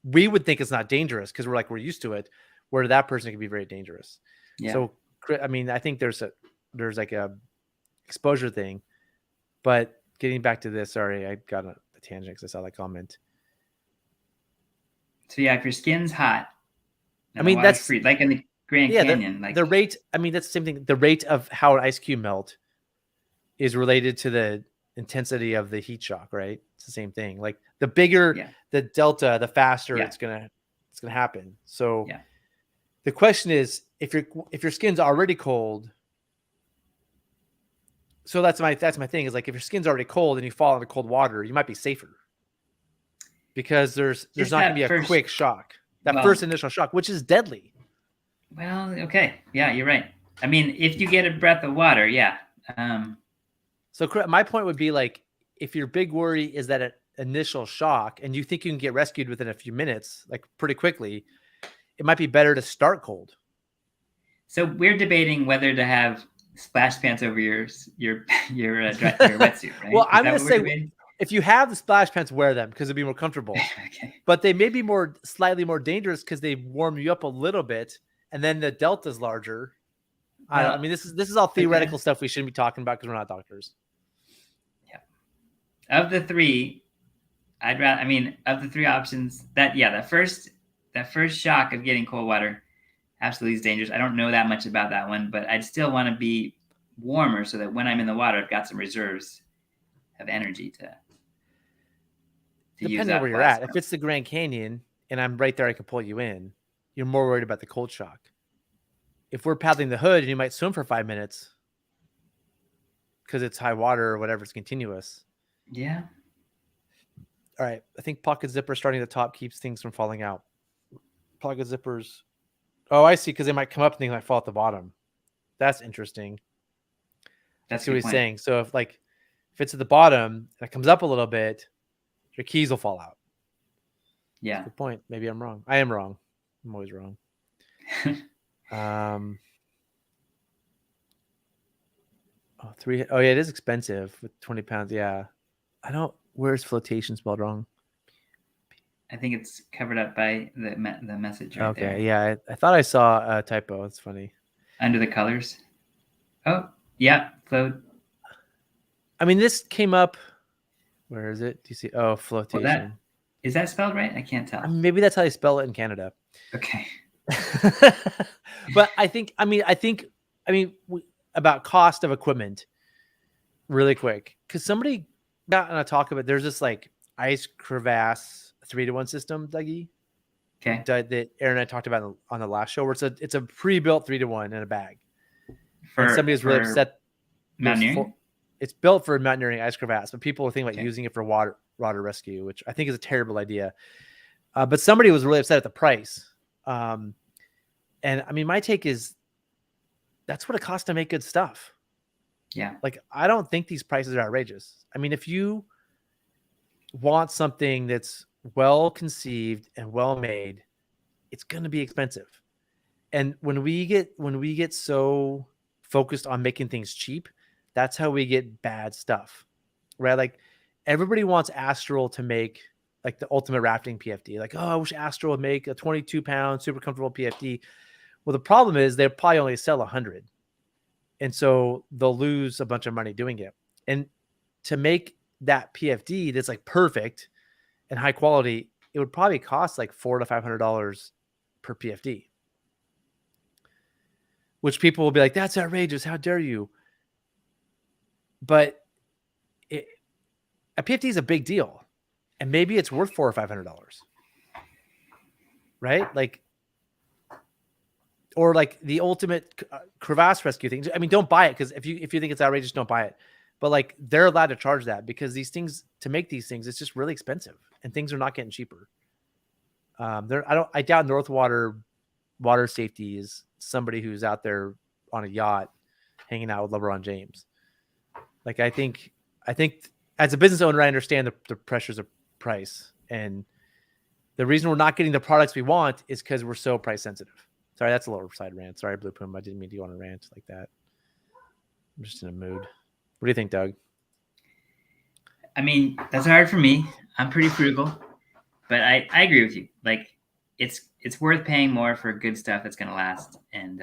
we would think it's not dangerous because we're used to it, where that person can be very dangerous. Yeah. So, I mean, I think there's a exposure thing. But getting back to this, sorry, I got a tangent because I saw that comment. So yeah, if your skin's hot, I mean, that's free, like in the Grand Canyon. The rate, I mean, that's the same thing. The rate of how an ice cube melt is related to the intensity of the heat shock, right? It's the same thing. Like the bigger the delta, the faster it's gonna happen. So the question is, if your skin's already cold. So that's my thing is if your skin's already cold and you fall into cold water, you might be safer because there's not going to be a quick shock. That first initial shock, which is deadly. Well, okay. Yeah, you're right. I mean, if you get a breath of water, yeah. So my point would be if your big worry is that an initial shock and you think you can get rescued within a few minutes, pretty quickly, it might be better to start cold. So we're debating whether to have splash pants over your wetsuit, right? Well, I'm going to say if you have the splash pants, wear them because it'd be more comfortable. Okay. But they may be slightly more dangerous because they warm you up a little bit, and then the delta's larger. I mean, this is all theoretical stuff we shouldn't be talking about because we're not doctors. Yeah. Of the three, of the three options, that first shock of getting cold water absolutely is dangerous. I don't know that much about that one, but I'd still want to be warmer so that when I'm in the water, I've got some reserves of energy to use. Depending on where you're at. If it's the Grand Canyon and I'm right there, I can pull you in. You're more worried about the cold shock. If we're paddling the hood and you might swim for 5 minutes because it's high water or whatever, it's continuous. Yeah. All right. I think pocket zipper starting at the top keeps things from falling out. Pocket zippers. Oh, I see. Because they might come up and they might fall at the bottom. That's interesting. That's what he's saying. So if it's at the bottom and it comes up a little bit, your keys will fall out. Yeah. That's a good point. Maybe I'm wrong. I am wrong. I'm always wrong. It is expensive with 20 pounds. Yeah. Where's flotation spelled wrong? I think it's covered up by the message right there. Okay, yeah. I thought I saw a typo. It's funny. Under the colors. Oh, yeah. Float. I mean, this came up. Where is it? Do you see? Oh, flotation. Is that spelled right? I can't tell. Maybe that's how they spell it in Canada. Okay. But I think about cost of equipment really quick. Because somebody got on a talk about there's this ice crevasse 3-to-1 system, Dougie. Okay. That Aaron and I talked about on the last show where it's a pre-built 3-to-1 in a bag. And somebody was really upset. Mountaineering? It's built for mountaineering ice crevasse, but people are thinking about using it for water rescue, which I think is a terrible idea. But somebody was really upset at the price. And I mean, my take is that's what it costs to make good stuff. Yeah. I don't think these prices are outrageous. I mean, if you want something that's well conceived and well made, it's going to be expensive. And when we get so focused on making things cheap, that's how we get bad stuff, right? Everybody wants Astral to make like the ultimate rafting PFD. Like, oh, I wish Astro would make a 22-pound super comfortable PFD. Well, the problem is they'll probably only sell 100. And so they'll lose a bunch of money doing it. And to make that PFD that's like perfect and high quality, it would probably cost like $400 to $500 per PFD. Which people will be like, that's outrageous. How dare you? But a PFD is a big deal. And maybe it's worth $400 or $500. Right? Like, or like the ultimate crevasse rescue thing. I mean, don't buy it, because if you think it's outrageous, don't buy it. But like, they're allowed to charge that, because these things, to make these things, it's just really expensive, and things are not getting cheaper. I doubt Northwater water safety is somebody who's out there on a yacht hanging out with LeBron James. Like, I think as a business owner, I understand the pressures of price, and the reason we're not getting the products we want is because we're so price sensitive. Sorry, that's a lower side rant. Sorry, Blue Puma. I didn't mean to go on a rant like that. I'm just in a mood. What do you think, Doug? I mean, that's hard for me. I'm pretty frugal, but I agree with you. Like, it's worth paying more for good stuff that's going to last, and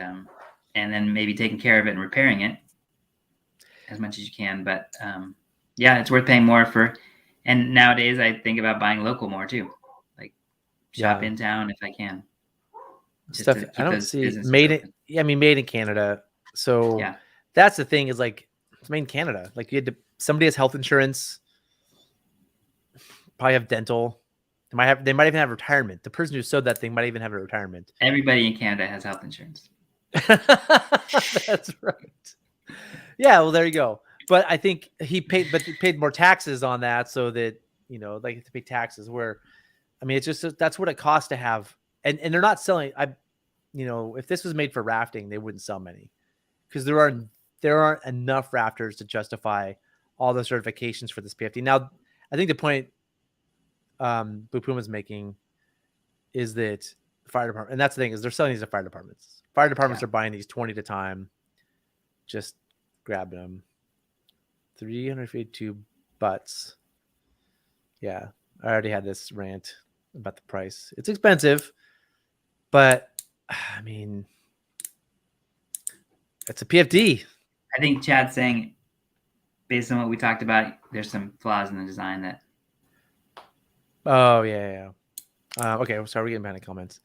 then maybe taking care of it and repairing it as much as you can. But yeah, it's worth paying more for. And nowadays, I think about buying local more too, like shop in town if I can. Stuff I don't see made in Canada. So yeah, that's the thing, is like, it's made in Canada. Like, somebody has health insurance, probably have dental. They might even have retirement. The person who sewed that thing might even have a retirement. Everybody in Canada has health insurance. That's right. Yeah, well, there you go. But I think he paid more taxes on that, so that, like, to pay taxes. Where, I mean, it's just, that's what it costs to have. And they're not selling. If this was made for rafting, they wouldn't sell many, because there aren't enough rafters to justify all the certifications for this PFD. Now, I think the point Blue Puma's making is that fire department, and that's the thing, is they're selling these to fire departments. Fire departments are buying these 20 at a time, just grabbing them. 352 butts. Yeah, I already had this rant about the price. It's expensive, but I mean, it's a PFD. I think Chad's saying, based on what we talked about, there's some flaws in the design that. Oh yeah. Okay, sorry, we're getting behind the comments.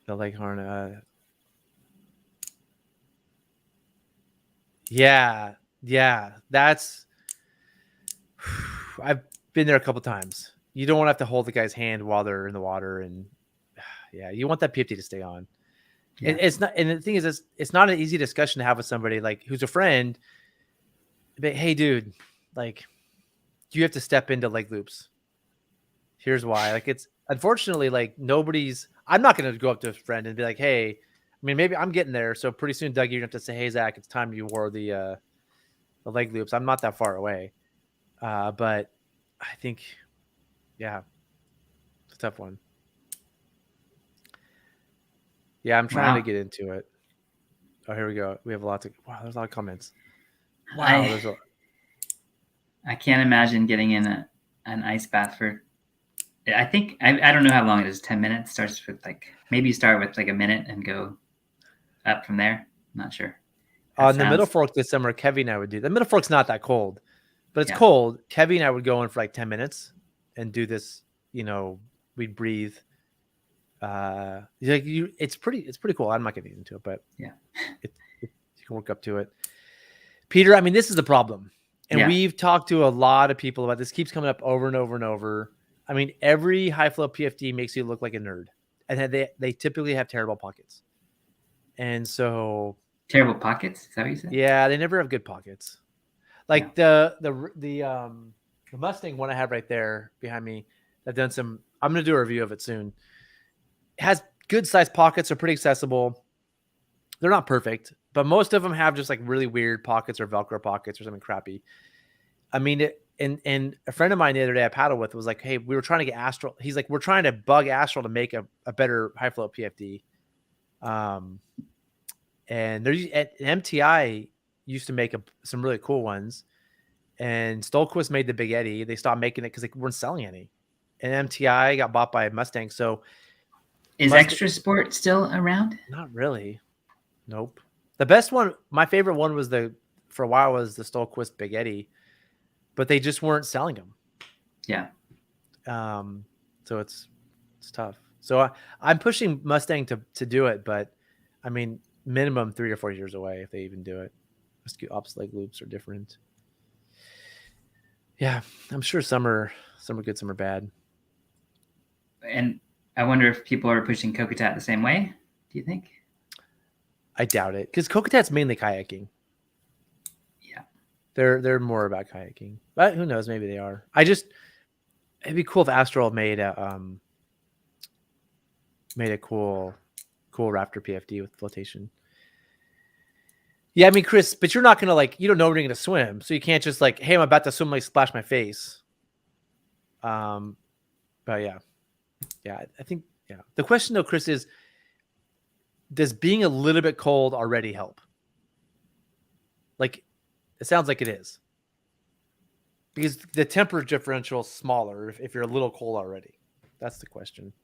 The Leghorn. Yeah. That's. I've been there a couple times. You don't want to have to hold the guy's hand while they're in the water, and yeah, you want that PFD to stay on. Yeah. And it's not. And the thing is, it's not an easy discussion to have with somebody like who's a friend. But hey, dude, like, you have to step into leg loops. Here's why. Like, it's unfortunately, like, I'm not going to go up to a friend and be like, hey, I mean, maybe I'm getting there. So pretty soon, Doug, you're going to have to say, hey, Zach, it's time you wore the leg loops. I'm not that far away. But I think, yeah, it's a tough one. Yeah, I'm trying to get into it. Oh, here we go. We have there's a lot of comments. Wow. I can't imagine getting in an ice bath for, I think, I don't know how long it is. 10 minutes. Starts with maybe you start with like a minute and go up from there. I'm not sure. On the Middle Fork this summer, Kevin and I would do. The Middle Fork's not that cold, but it's cold. Kevin and I would go in for like 10 minutes and do this. We'd breathe. It's pretty cool. I'm not getting into it, but yeah, you can work up to it. Peter, I mean, this is the problem, and we've talked to a lot of people about this. Keeps coming up over and over and over. I mean, every high flow PFD makes you look like a nerd, and they typically have terrible pockets. And so, terrible pockets? Is that what you said? Yeah, they never have good pockets. Like the Mustang one I have right there behind me. I've done some. I'm going to do a review of it soon. It has good sized pockets. Are pretty accessible. They're not perfect, but most of them have just like really weird pockets or Velcro pockets or something crappy. I mean, and a friend of mine the other day I paddled with was like, hey, we were trying to get Astral. He's like, we're trying to bug Astral to make a better high flow PFD. And there's MTI used to make some really cool ones, and Stolquist made the Big Eddy. They stopped making it because they weren't selling any. and MTI got bought by Mustang. So is Extra Sport still around? Not really. Nope. The best one, my favorite one was for a while was the Stolquist Big Eddy, but they just weren't selling them. Yeah. So it's tough. So I'm pushing Mustang to do it, but I mean, minimum 3 or 4 years away if they even do it. Rescue ops leg loops are different. Yeah, I'm sure some are good, some are bad. And I wonder if people are pushing Kokatat the same way. Do you think? I doubt it, because Kokatat's mainly kayaking. Yeah, they're more about kayaking, but who knows? Maybe they are. It'd be cool if Astral made a cool Raptor PFD with flotation. Yeah, I mean, Chris, but you're not gonna you don't know when you're gonna swim, so you can't just hey, I'm about to swim, splash my face. But yeah, I think the question though, Chris, is does being a little bit cold already help? It sounds like it is, because the temperature differential is smaller if you're a little cold already. That's the question.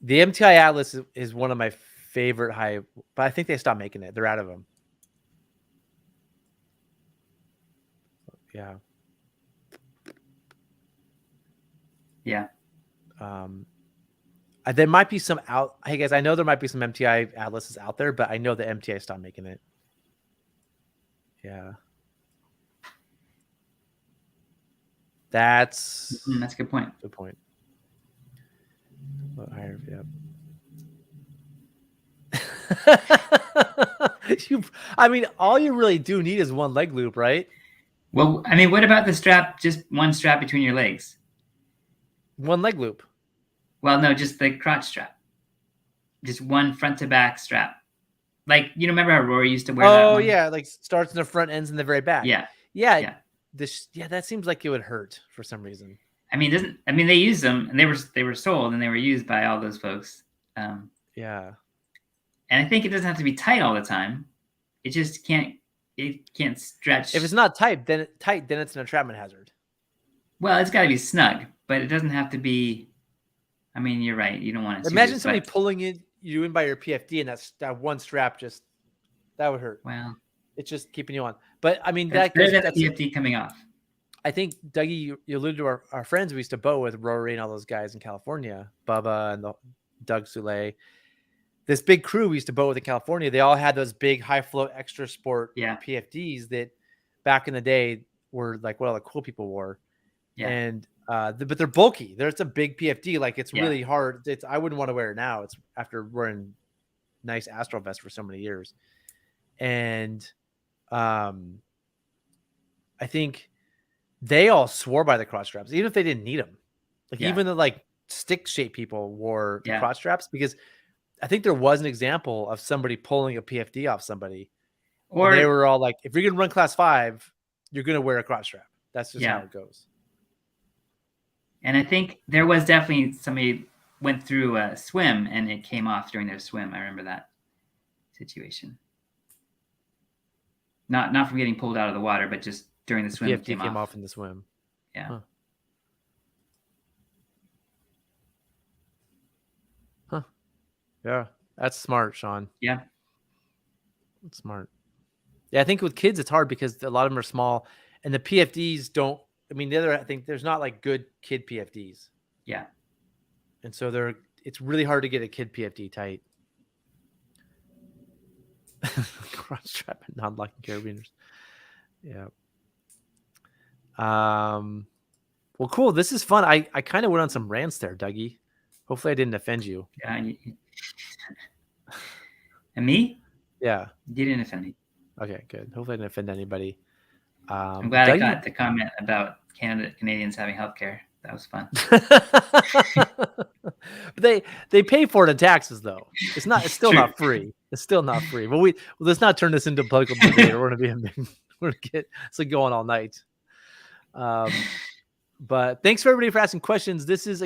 The MTI Atlas is one of my favorite high, but I think they stopped making it. They're out of them. Yeah. Yeah. There might be some out. Hey guys, I know there might be some MTI Atlases out there, but I know the MTI stopped making it. Yeah. That's a good point. Good point. I mean, all you really do need is one leg loop, right? Well, I mean, what about the strap? Just one strap between your legs. One leg loop. Well, no, just the crotch strap. Just one front to back strap. You remember how Rory used to wear that one? Oh, yeah. Starts in the front, ends in the very back. Yeah. Yeah. That seems like it would hurt for some reason. I mean, they used them, and they were sold, and they were used by all those folks. Yeah. And I think it doesn't have to be tight all the time. It just can't stretch. If it's not tight, then it's an entrapment hazard. Well, it's got to be snug, but it doesn't have to be. I mean, you're right. You don't want to. Imagine somebody pulling you in by your PFD, and that one strap that would hurt. Well, it's just keeping you on. But I mean, that's PFD coming off. I think, Dougie, you alluded to our friends we used to bow with, Rory and all those guys in California, Bubba and Doug Soule. This big crew we used to bow with in California, they all had those big high flow Extra Sport PFDs that back in the day were what all the cool people wore. Yeah. And but they're bulky. It's a big PFD. It's really hard. I wouldn't want to wear it now. It's after wearing nice Astral vest for so many years. And I think they all swore by the crotch straps, even if they didn't need them. Even the stick shape people wore crotch straps, because I think there was an example of somebody pulling a PFD off somebody, or they were all if you're gonna run class 5, you're gonna wear a crotch strap. That's just how it goes. And I think there was definitely somebody went through a swim and it came off during their swim. I remember that situation. Not from getting pulled out of the water, but just during the swim. PFD came off in the swim. Yeah. Huh. Yeah, that's smart, Sean. Yeah. That's smart. Yeah, I think with kids it's hard because a lot of them are small, and the PFDs don't. I mean, I think there's not good kid PFDs. Yeah. And so it's really hard to get a kid PFD tight. Cross strap and non-locking carabiners. Yeah. Well, cool. This is fun. I kind of went on some rants there, Dougie. Hopefully I didn't offend you. Yeah. And me? Yeah. You didn't offend me. Okay, good. Hopefully I didn't offend anybody. I'm glad I got the comment about Canadians having healthcare. That was fun. But they pay for it in taxes, though. It's still not free. It's still not free. But let's not turn this into a political debate. We're gonna get going all night. But thanks for everybody for asking questions. This is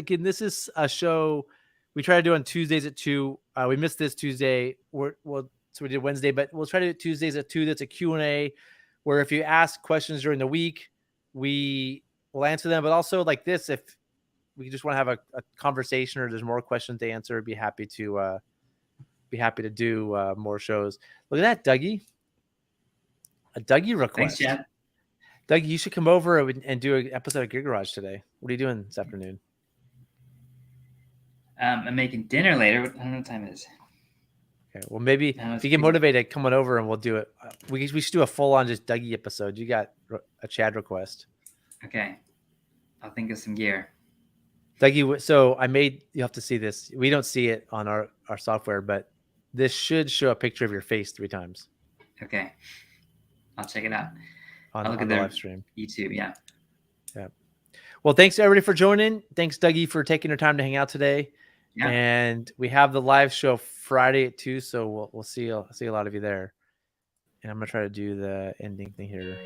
a show we try to do on Tuesdays at 2. We missed this Tuesday. So we did Wednesday, but we'll try to do Tuesdays at 2. That's a Q&A where if you ask questions during the week, we will answer them. But also like this, if we just want to have a conversation or there's more questions to answer, I'd be happy to do more shows. Look at that, Dougie. A Dougie request. Thanks, Chad. Dougie, you should come over and do an episode of Gear Garage today. What are you doing this afternoon? I'm making dinner later. I don't know what time it is. Okay, well, maybe if you get motivated, come on over and we'll do it. We should do a full-on just Dougie episode. You got a Chad request. Okay. I'll think of some gear. Dougie, so you have to see this. We don't see it on our software, but this should show a picture of your face 3 times. Okay. I'll check it out. I'll look at the live stream. YouTube, yeah. Yeah. Well, thanks everybody for joining. Thanks, Dougie, for taking your time to hang out today. Yeah. And we have the live show Friday at 2, so we'll see a lot of you there. And I'm gonna try to do the ending thing here.